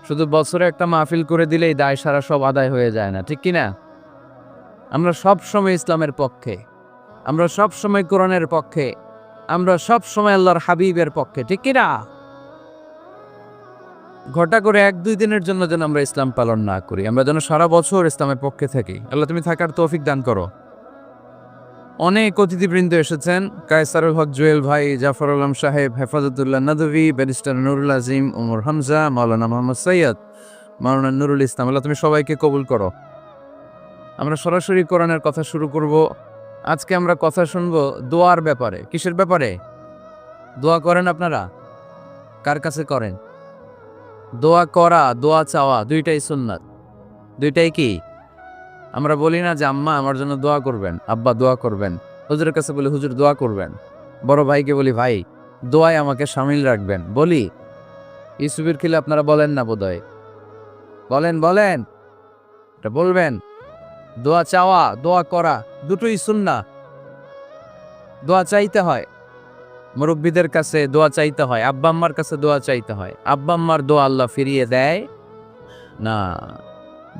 শুধু বছরে একটা মাহফিল করে দিলেই দায় সারা সব আদায় হয়ে যায় না, ঠিক কিনা? আমরা সব সময় ইসলামের পক্ষে, আমরা সব সময় কোরআনের পক্ষে, আমরা সব সময় আল্লাহর হাবিবের পক্ষে, ঠিক কিনা? ঘটা করে 1-2 দিনের জন্য যেন আমরা ইসলাম পালন না করি, আমরা যেন সারা বছর ইসলামের পক্ষে থাকি। আল্লাহ তুমি থাকার তৌফিক দান করো। অনেক অতিথিবৃন্দ এসেছেন, কায়সারুল হক জুয়েল ভাই, জাফর আলম সাহেব, হেফাজতুল্লাহ নদভী, ব্যারিস্টার নুরুল আজিম, ওমর হামজা, মাওলানা মোহাম্মদ সৈয়দ, মাওলানা নুরুল ইসলাম। আল্লাহ তুমি সবাইকে কবুল করো। আমরা সরাসরি কোরআনের কথা শুরু করব। আজকে আমরা কথা শুনবো দোয়ার ব্যাপারে। কিসের ব্যাপারে? দোয়া করেন আপনারা? কার কাছে করেন? দোয়া করা, দোয়া চাওয়া দুইটাই সুন্নাত। দুইটাই কি? আমরা বলি না যে আম্মা আমার জন্য দোয়া করবেন, আব্বা দোয়া করবেন। হুজুরের কাছে বলি হুজুর দোয়া করবেন। বড় ভাইকে বলি ভাই দোয়ায় আমাকে শামিল রাখবেন। বলি ইউসুফের খিলে আপনারা বলেন না বোধহয়? বলেন এটা বলবেন। দোয়া চাওয়া, দোয়া করা দুটোই সুন্নাহ। দোয়া চাইতে হয়, মুরব্বীদের কাছে দোয়া চাইতে হয়, আব্বা আম্মার কাছে দোয়া চাইতে হয়। আব্বা আম্মার দোয়া আল্লাহ ফিরিয়ে দেয় না।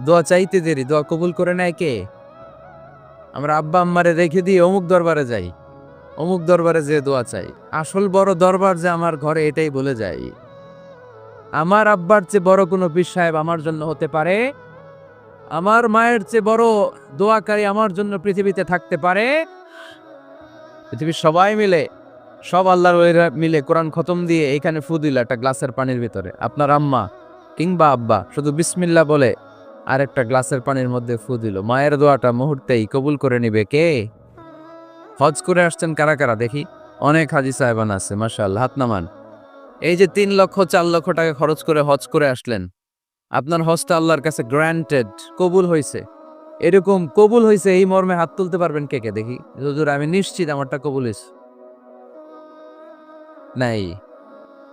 দোয়া চাইতে দেরি, দোয়া কবুল করে নেয় কে? আমরা আব্বা আম্মারে রেখে দিয়ে অমুক দরবারে যাই, অমুক দরবারে যে দোয়া চাই। আসল বড় দরবার যে আমার ঘরে, এটাই বলে যাই। আমার আব্বার চেয়ে বড় কোনো পীর সাহেব আমার জন্য হতে পারে, আমার মায়ের চেয়ে বড় দোয়াকারী আমার জন্য পৃথিবীতে থাকতে পারে। পৃথিবীর সবাই মিলে, সব আল্লাহর ওলিরা মিলে কোরআন খতম দিয়ে এখানে ফু দিল একটা গ্লাসের পানির ভিতরে, আপনার আম্মা কিংবা আব্বা শুধু বিসমিল্লাহ বলে আর একটা গ্লাসের পানির মধ্যে ফু দিল, মায়ের দোয়াটা মুহূর্তেই কবুল করে নিবে কে? হজ করে আসছেন কারা কারা দেখি? অনেক হাজি সাহেবান আছে, মাশাআল্লাহ, হাত নামান। এই যে 3 লক্ষ 4 লক্ষ টাকা খরচ করে হজ করে আসলেন, আপনার হজটা আল্লাহর কাছে গ্র্যান্টেড, কবুল হয়েছে। এরকম কবুল হয়েছে এই মর্মে হাত তুলতে পারবেন কে কে দেখি? হুজুর আমি নিশ্চিত আমারটা কবুল হয়েছে। নাই,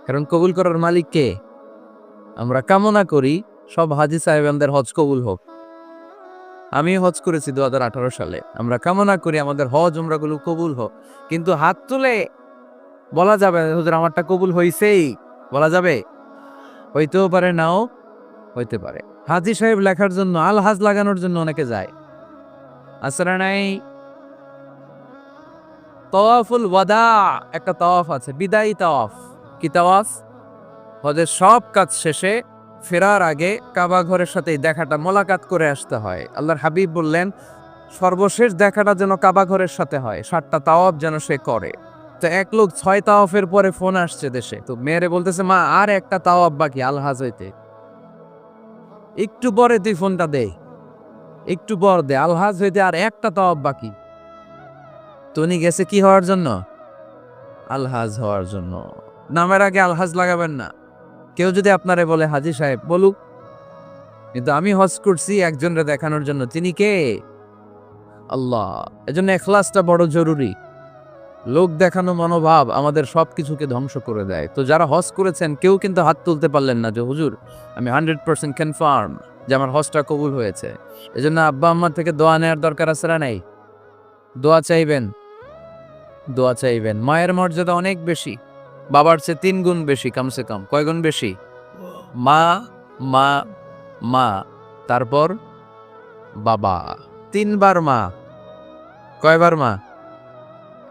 কারণ কবুল করার মালিক কে? আমরা কামনা করি সব হাজি সাহেবানদের হজ কবুল হোক। আমি হজ করেছি 2018 সালে। আমরা কামনা করি আমাদের হজ উমরাগুলো কবুল হোক, কিন্তু হাত তুলে বলা যাবে হুজুর আমারটা কবুল হইছেই, বলা যাবে? হইতেও পারে, নাও হইতে পারে। হাজি সাহেব লেখার জন্য, আল হাজ লাগানোর জন্য অনেকে যায়, আসলে নাই? তাওয়াফুল ওয়াদা একটা তাওয়াফ আছে, বিদায়ী তাওয়াফ। কি তাওয়াফ? হজের সব কাজ শেষে ফেরার আগে কাবা ঘরের সাথে দেখাটা, মোলাকাত করে আসতে হয়। আল্লাহর হাবিব বললেন সর্বশেষ দেখাটা যেন কাবা ঘরের সাথে হয়, 7টা তাওয়াফ যেন সে করে। তো এক লোক 6 তাওয়াফের পরে ফোন আসছে দেশে, তো মেয়েরে বলতেছে মা আর একটা তাওয়াফ বাকি আলহাজ হইতে, একটু পরে তুই ফোনটা দে, একটু পর দে, আলহাজ হইতে আর একটা তাওয়াফ বাকি। তো উনি গেছে কি হওয়ার জন্য? আলহাজ হওয়ার জন্য। নামের আগে আলহাজ লাগাবেন না। কেউ যদি আপনারে বলে হাজি সাহেব, বলুক, কিন্তু আমি হজ করছি একজনরে দেখানোর জন্য। তিনি কে? আল্লাহ। এজন্য ইখলাসটা বড় জরুরি। লোক দেখানো মনোভাব আমাদের সবকিছুকে ধ্বংস করে দেয়। তো যারা হজ করেছেন কেউ কিন্তু হাত তুলতে পারলেন না যে হুজুর আমি 100% কনফার্ম যে আমার হজটা কবুল হয়েছে। এজন্য আব্বা আম্মার থেকে দোয়া নেওয়ার দরকার আছে না নাই? দোয়া চাইবেন, দোয়া চাইবেন। মায়ের মর্যাদা অনেক বেশি, বাবার চেয়ে 3 গুণ বেশি, কমসে কম। কয় গুণ বেশি? মা মা মা, তারপর বাবা, 3 বার মা। কয়বার মা?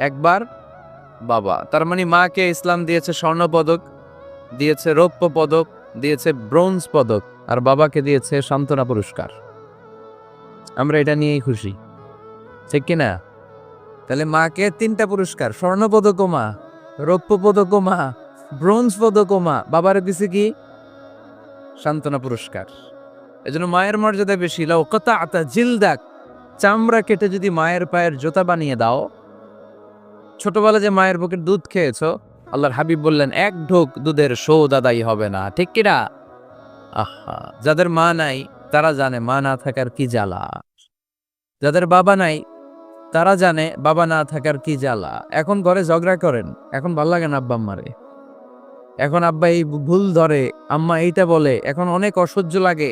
একবার বাবা। তার মানে মাকে ইসলাম দিয়েছে স্বর্ণ পদক, দিয়েছে রৌপ্য পদক, দিয়েছে ব্রোঞ্জ পদক, আর বাবাকে দিয়েছে সান্ত্বনা পুরস্কার। আমরা এটা নিয়েই খুশি, ঠিক কিনা? তাহলে মাকে 3টা পুরস্কার, স্বর্ণ পদকও মা, রৌপ্য পদকও মা, ব্রোঞ্জ পদকও মা, বাবারে দিছে কি? সান্ত্বনা পুরস্কার। এজন্য মায়ের মর্যাদা বেশি। লাউ কাতাআতা জিলদাক চামড়া কেটে যদি মায়ের পায়ের জুতা বানিয়ে দাও, ছোটবেলা যে মায়ের বুকের দুধ খেয়েছো, আল্লাহর হাবিব বললেন এক ঢোক দুধের শোধ আদায় হবে না, ঠিক কিনা? আহা, যাদের মা নাই তারা জানে মা না থাকার কি জ্বালা, যাদের বাবা নাই তারা জানে বাবা না থাকার কি জ্বালা। এখন ঘরে ঝগড়া করেন, এখন ভাল লাগে না আব্বা আম্মারে, এখন আব্বা এই ভুল ধরে, আম্মা এইটা বলে, এখন অনেক অসহ্য লাগে।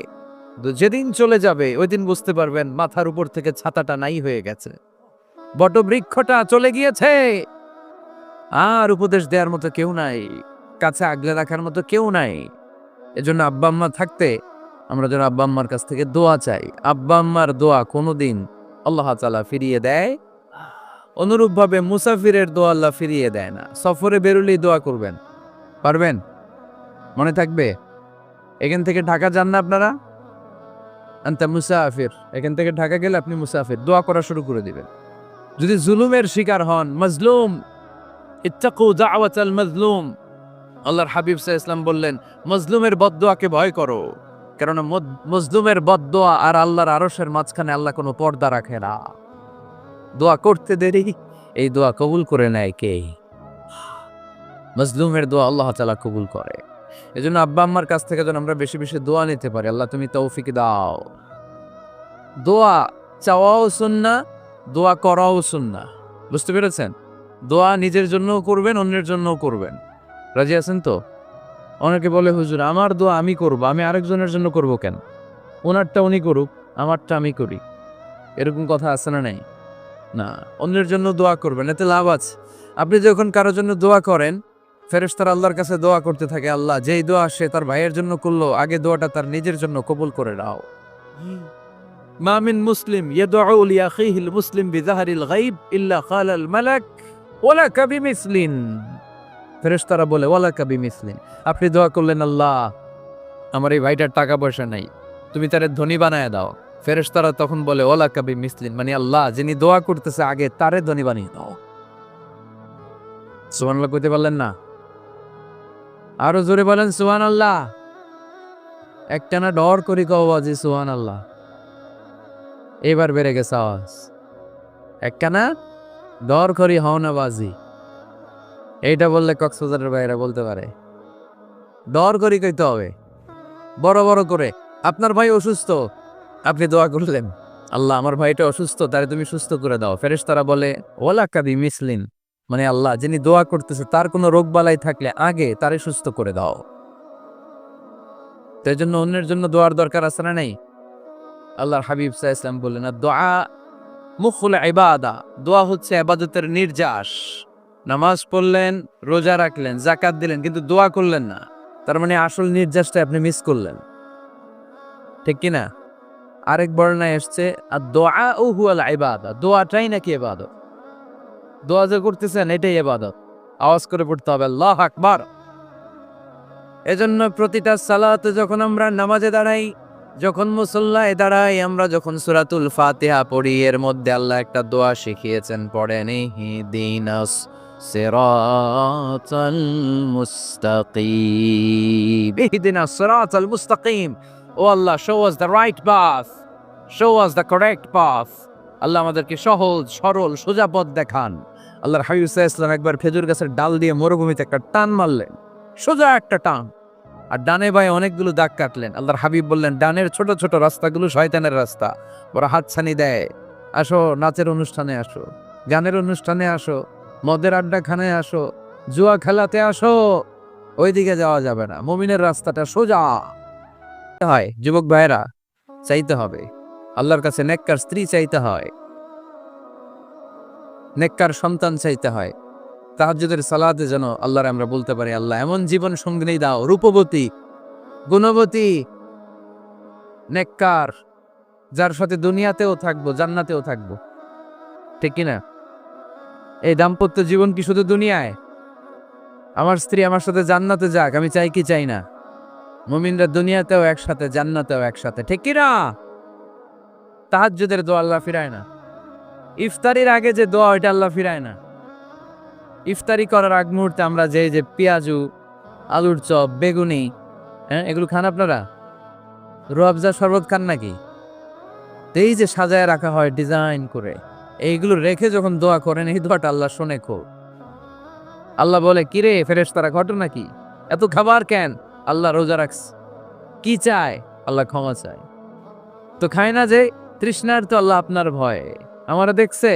তো যেদিন চলে যাবে ওই দিন বুঝতে পারবেন মাথার উপর থেকে ছাতাটা নাই হয়ে গেছে, বটবৃক্ষটা চলে গিয়েছে, আর উপদেশ দেওয়ার মতো কেউ নাই, কাছে আগলে রাখার মতো কেউ নাই। এজন্য আব্বা আম্মা থাকতে আমরা যেন আব্বা আম্মার কাছ থেকে দোয়া চাই। আব্বা আম্মার দোয়া কোনোদিন আল্লাহ তাআলা ফিরিয়ে দেয়, অনুরূপভাবে মুসাফিরের দোয়া আল্লাহ ফিরিয়ে দেয় না। সফরে বেরুলেই দোয়া করবেন, পারবেন? মনে থাকবে? এখান থেকে ঢাকা যান না আপনারা, আনতা মুসাফির, এখান থেকে ঢাকা গেলে আপনি মুসাফির, দোয়া করা শুরু করে দিবেন। যদি জুলুমের শিকার হন, মাজলুম, ইত্তাকু দাওয়াতাল মাজলুম, আল্লাহর হাবিব সাল্লাল্লাহু আলাইহি ওয়াসাল্লাম বললেন মাজলুমের বদদোয়াকে ভয় করো, কারণ মজলুমের বদদোয়া আর আল্লাহর আরশের মাঝখানে আল্লাহ কোনো পর্দা রাখে না। দোয়া করতে দেরি, এই দোয়া কবুল করে নেয় কে? মজলুমের দোয়া আল্লাহ তাআলা কবুল করে। এজন্য আব্বা আম্মার কাছ থেকে যেন আমরা বেশি বেশি দোয়া নিতে পারি, আল্লাহ তুমি তৌফিক দাও। দোয়া চাওয়াও সুন্নাহ, দোয়া করাও সুন্নাহ, বুঝতে পেরেছেন? দোয়া নিজের জন্যও করবেন, অন্যের জন্যও করবেন। রাজি আছেন তো? অনেকে বলে হুজুর আমার দোয়া আমি করব, আমি আরেকজনের জন্য করব কেন? ওনারটা উনি করুক, আমারটা আমি করি, এরকম কথা আছে না নাই? না, অন্যের জন্য দোয়া করবেন, এতে লাভ আছে। আপনি যখন কারোর জন্য দোয়া করেন, ফেরেশতারা আল্লাহর কাছে দোয়া করতে থাকে, আল্লাহ যেই দোয়া সে তার ভাইয়ের জন্য করলো, আগে দোয়াটা তার নিজের জন্য কবুল করে নাও। মা মিন মুসলিম ইয়াদউ লিআখিহিল মুসলিম বিযাহরিল গায়ব ইল্লা ক্বালাল মালাক ওয়ালাকা বিমিসলিন। ফেরেশতারা বলে ওয়ালাকা বিমিসলিন, আপনি দোয়া করলেন আল্লাহ আমার এই ভাইটার টাকা পয়সা নাই, তুমি তারে ধনী বানায় দাও। ফেরেশতারা তখন বলে ওয়ালাকা বিমিসলিন, মানে আল্লাহ যিনি দোয়া করতেছে আগে তারে ধনী বানিয়ে দাও। সুবহানাল্লাহ কইতে পারলেন না? আরো জোরে বলেন সুবহানাল্লাহ। একটানা ডর করি কও বাজি সুবহানাল্লাহ। এবার বেড়ে গেছে আওয়াজ। একটানা ডর করি হও না বাজি, এইটা বললে কক্সবাজারের বাইরে বলতে পারে। ডর করি কইতে হবে বড় বড় করে। আপনার ভাই অসুস্থ, আপনি দোয়া করলেন আল্লাহ আমার ভাইটা অসুস্থ, তারে তুমি সুস্থ করে দাও। ফেরেশতারা বলে ওয়ালাকা বিমিসলিন, মানে আল্লাহ যিনি দোয়া করতেছে তার কোনো রোগ বালাই থাকলে আগে তারে সুস্থ করে দাও। তাই জন্য অন্যের জন্য দোয়ার দরকার আছে না নাই? আল্লাহর হাবিব সাল্লাল্লাহু আলাইহি ওয়াসাল্লাম বললেন দোয়া মুখুল ইবাদা, দোয়া হচ্ছে ইবাদতের নির্যাস। নামাজ পড়লেন, রোজা রাখলেন, যাকাত দিলেন, কিন্তু দোয়া করলেন না, তার মানে আসল নির্যাসটা আপনি মিস করলেন, ঠিক কি না? আরেক বর্ণনায় এসছে আর দোয়া ও হুয়াল ইবাদা, দোয়াটাই নাকি ইবাদত। দোয়া যে করতেছেন এটাই ইবাদত, আওয়াজ করে পড়তে হবে আল্লাহু আকবার। এজন্য প্রতিটা সালাতে যখন আমরা নামাজে দাঁড়াই, যখন মুসল্লায় দাঁড়াই, আমরা যখন সূরাতুল ফাতিহা পড়ি, এর মধ্যে আল্লাহ একটা দোয়া শিখিয়েছেন, পড়েন ইহদিনাস সিরাতাল মুস্তাকিম, ইহদিনাস সিরাতাল মুস্তাকিম। ও আল্লাহ, show us the right path, show us the correct path। আল্লাহ আমাদেরকে সহজ সরল সোজা পথ দেখান। আল্লাহর হাবিব সাল্লাল্লাহু আলাইহি ওয়াসাল্লাম একবার খেজুর গাছের ডাল দিয়ে মরুভূমিতে একটা টান মারলেন, সোজা একটা টান, আর ডানে বায়ে অনেকগুলো দাগ কাটলেন। আল্লাহর হাবিব বললেন ডানের ছোট ছোট রাস্তাগুলো শয়তানের রাস্তা, ওরা হাতছানি দেয়, আসো নাচের অনুষ্ঠানে আসো, গানের অনুষ্ঠানে আসো, মদের আড্ডাখানায় আসো, জুয়া খেলাতে আসো, ওইদিকে যাওয়া যাবে না, মুমিনের রাস্তাটা সোজা হয়। যুবক ভাইরা চাইতে হবে আল্লাহর কাছে, নেককার স্ত্রী চাইতে হয়, নেককার সন্তান চাইতে হয়। তাহাজ্জুদের সালাতে যেন আল্লাহর আমরা বলতে পারি আল্লাহ এমন জীবন সঙ্গিনী দাও, রূপবতী, গুণবতী, নেককার, যার সাথে দুনিয়াতেও থাকবো জান্নাতেও থাকবো, ঠিক কিনা? এই দাম্পত্য জীবন কি শুধু দুনিয়ায়? আমার স্ত্রী আমার সাথে জান্নাতে যাক, আমি চাই কি চাই না? মুমিনরা দুনিয়াতেও একসাথে, জান্নাতেও একসাথে, ঠিক কিনা? তাহাজ্জুদের দোয়া আল্লাহ ফিরায় না। ইফতারির আগে যে দোয়া ওইটা আল্লাহ ফিরায় না। ইফতারি করার আগ মুহূর্তে আমরা যে পেঁয়াজু, আলুর চপ, বেগুনি, হ্যাঁ এগুলো খান আপনারা? রুয়াবজা শরবত খান নাকি? এই যে সাজায় রাখা হয় ডিজাইন করে, এইগুলো রেখে যখন দোয়া করেন, এই দোয়াটা আল্লাহ শোনে খুব। আল্লাহ বলে, কিরে ফেরেশতারা, ঘটনা কি? এত খাবার কেন? আল্লাহ রোজা রাখস। কি চায়? আল্লাহ ক্ষমা চায়। তো খায় না যে তৃষ্ণার, তো আল্লাহ আপনার ভয়। আমারা দেখছে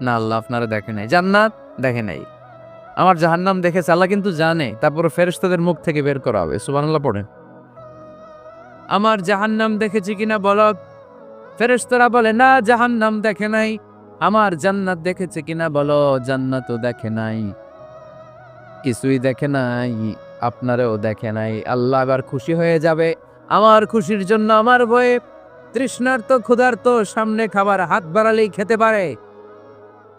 না, আল্লাহ আপনারা দেখে নাই। জান্নাত দেখে নাই, আমার জাহান্নাম দেখেছে। আল্লাহ কিন্তু জানে, তারপরে ফেরেশতাদের মুখ থেকে বের করা হবে। সুবহানাল্লাহ পড়েন। আমার জাহান্নাম দেখেছি কিনা বলো। ফেরেশতারা বলে, না জাহান্নাম দেখে নাই। আমার জান্নাত দেখেছে কিনা বলো, জান্নাতও দেখে নাই। কিছুই দেখে নাই, আপনারেও দেখে নাই। আল্লাহ এবার খুশি হয়ে যাবে। আমার খুশির জন্য আমার ভয়ে তৃষ্ণার্ত ক্ষুধার্ত সামনে খাবার হাত বাড়ালেই খেতে পারে,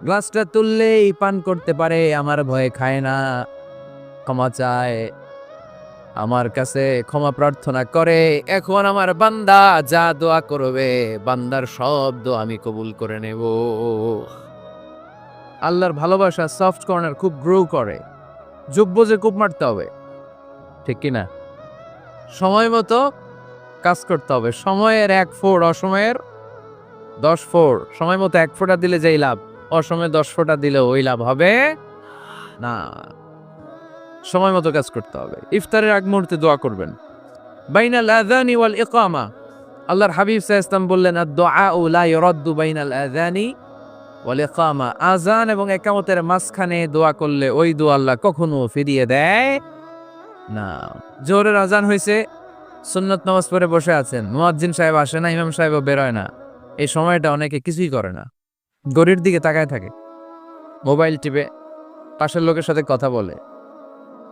গ্লাসটা তুললেই পান করতে পারে, আমার ভয়ে খায় না, ক্ষমা চায়, আমার কাছে ক্ষমা প্রার্থনা করে। এখন আমার বান্দা যা দোয়া করবে, বান্দার সব দোয়া আমি কবুল করে নেব। আল্লাহর ভালোবাসা সফট কর্নার খুব গ্রো করে। যোগ্য যে কূপ মারতে হবে, ঠিক কিনা? সময় মতো কাজ করতে হবে। সময়ের 1 ফোঁট, অসময়ের 10 ফোঁট। সময় মতো 1 ফোঁটা দিলে যেই লাভ, অসময়ে 10 ফোঁটা দিলে ওই লাভ হবে না। সময় মতো কাজ করতে হবে। ইফতারের আগ মুহূর্তে দোয়া করবেন। বাইনাল আযানি ওয়াল ইকামা, আল্লাহর হাবিব সাল্লাল্লাহু আলাইহি ওয়াসাল্লাম বললেন, আদ-দুআউ লা ইউরাদ্দু বাইনাল আযানি ওয়াল ইকামা। আযান এবং ইকামতের মাঝখানে দোয়া করলে ওই দোয়া আল্লাহ কখনো ফিরিয়ে দেয় না। জোহরের আজান হয়েছে, সুন্নত নামাজ পড়ে বসে আছেন, মুয়াজ্জিন সাহেব আসে না, ইমাম সাহেবও বেরোয় না। এই সময়টা অনেকে কিছুই করে না, ঘড়ির দিকে তাকায় থাকে, মোবাইল টিপে, পাশের লোকের সাথে কথা বলে।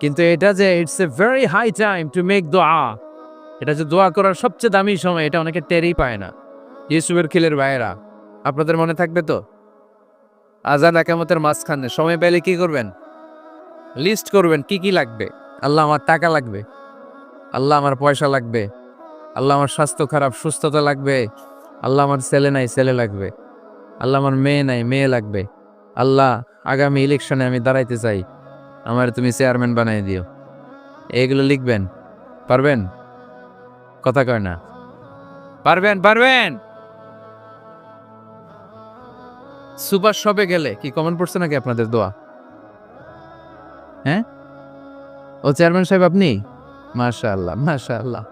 কিন্তু এটা যে it's a very high time to make দোয়া, এটা যে দোয়া করার সবচেয়ে দামি সময়, এটা অনেকে টেরই পায় না। ইউসুফের খিলের ভাইয়েরা, আপনাদের মনে থাকবে তো, আজান একামতের মাঝখানে সময় পেলে কি করবেন? লিস্ট করবেন কি কি লাগবে। আল্লাহ আমার টাকা লাগবে, আল্লাহ আমার পয়সা লাগবে, আল্লাহ আমার স্বাস্থ্য খারাপ, সুস্থতা লাগবে, আল্লাহ আমার ছেলে নাই, ছেলে লাগবে, আল্লাহ আমার মেয়ে নাই, মেয়ে লাগবে, আল্লাহ আগামী ইলেকশনে আমি দাঁড়াইতে চাই, আমার তুমি চেয়ারম্যান বানাই দিও। এইগুলো লিখবেন। পারবেন? কথা কয় না। পারবেন? পারবেন? সুপার শপে গেলে কি কমন পড়ছে নাকি আপনাদের দোয়া? হ্যাঁ, ও চেয়ারম্যান সাহেব আপনি? মাশাআল্লাহ, মাশাআল্লাহ।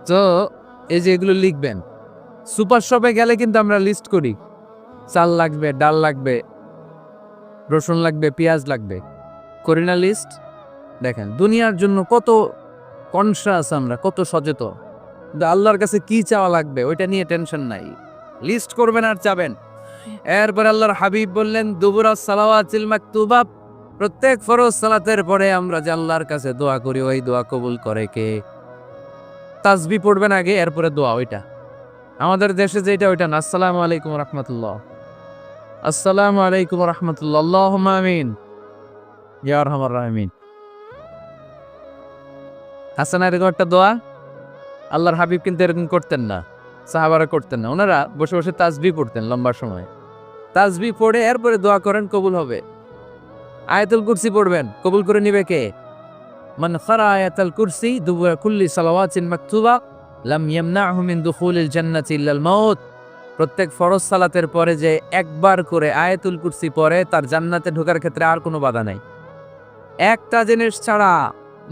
তো এই যে এগুলো লিখবেন। সুপার শপে গেলে কিন্তু আমরা লিস্ট করি, চাল লাগবে, ডাল লাগবে, রসুন লাগবে, পেঁয়াজ লাগবে, করি না লিস্ট? দেখেন দুনিয়ার জন্য কত কনসাস আমরা, কত সচেতন। কিন্তু আল্লাহর কাছে কি চাওয়া লাগবে ওইটা নিয়ে টেনশন নাই, লিস্ট করবেন আর চাবেন। এরপর আল্লাহর হাবিব বললেন, দুবুরাস সালাওয়াতিল মাকতুবা, প্রত্যেক ফরজ সালাতের পরে আমরা যে আল্লাহর কাছে দোয়া করি, ওই দোয়া কবুল করে কে? তাসবিহ পড়বেন আগে, এরপরে দোয়া। ওইটা আমাদের দেশে যেটা, ওইটা না। আসসালামু আলাইকুম রাহমাতুল্লাহ, আসসালামু আলাইকুম রাহমাতুল্লাহ, আল্লাহুম্মা আমিন ইয়া আরহামার রাহিমিন। হাসান এরকম একটা দোয়া আল্লাহর হাবিব কিন্তু এরকম করতেন না, সাহাবারা করতেন না। ওনারা বসে বসে তাসবিহ পড়তেন লম্বা সময়। তাসবিহ পড়ে এরপরে দোয়া করেন, কবুল হবে। আয়াতুল কুরসি পড়বেন, কবুল করে নিবে কে? মান খারা আয়াতুল কুরসি দুবুরা কুল্লি সালাওয়াতিন মাকতুবা লাম ইয়ামনাহু মিন দুখুলিল জান্নাতি ইল্লাল মাউত। প্রত্যেক ফরজ সালাতের পরে যে একবার করে আয়াতুল কুরসি পড়ে, তার জান্নাতে ঢোকার ক্ষেত্রে আর কোনো বাধা নাই। একটা জিনিস ছাড়া,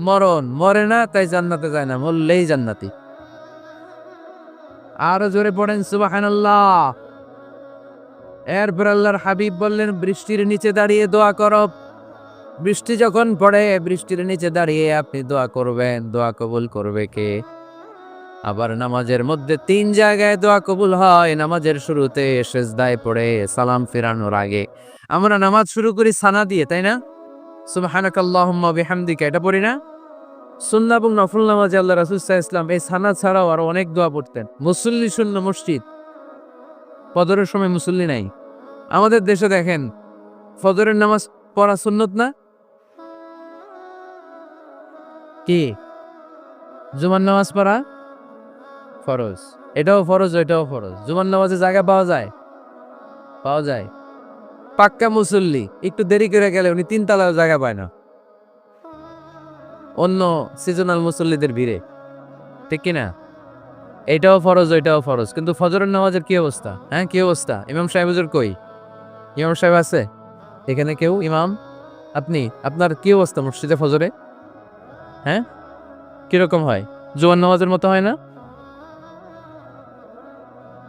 মরণ, মরে না তাই জান্নাতে যায় না, মরলেই জান্নাতি। আরো জোরে পড়েন সুবহানাল্লাহ। এরপর আল্লাহর হাবিব বললেন, বৃষ্টির নিচে দাঁড়িয়ে দোয়া করো। বৃষ্টি যখন পড়ে, বৃষ্টির নিচে দাঁড়িয়ে আপনি দোয়া করবেন, দোয়া কবুল করবে কে? আবার নামাজের মধ্যে 3 জায়গায় দোয়া কবুল হয়। নামাজের শুরুতে, সেজদায় পড়ে, সালাম ফেরানোর আগে। আমরা নামাজ শুরু করি সানা দিয়ে, তাই না? সুবহানাকাল্লাহুম্মা বিহামদিকা, এটা পড়ি না? সুন্নাহ এবং নফল নামাজে আল্লাহ রাসূল সাল্লাল্লাহু আলাইহি ওয়াসাল্লাম এই সানা ছাড়াও আরো অনেক দোয়া পড়তেন। মুসল্লি শূন্য মসজিদ, ফজরের সময় মুসল্লি নাই। আমাদের দেশে দেখেন, ফজরের নামাজ পড়া সুন্নত না? কি? জুমার নামাজ পড়া ফরজ। এটাও ফরজ, ওইটাও ফরজ। জুমার নামাজে জায়গা পাওয়া যায়? পাওয়া যায়। পাক্কা মুসল্লি একটু দেরি করে গেলে উনি 3 তলায় জায়গা পায় না, অন্য সিজনাল মুসল্লিদের ভিড়ে, ঠিক কিনা? এটাও ফরজ ওইটাও ফরজ, কিন্তু ফজরের নামাজের কি অবস্থা? হ্যাঁ, কি অবস্থা? ইমাম সাহেব হুজুর কই? ইমাম সাহেব আছে এখানে কেউ? ইমাম আপনি, আপনার কি অবস্থা মসজিদে ফজরে? হ্যাঁ, কিরকম হয়? জুমার নামাজের মতো হয় না?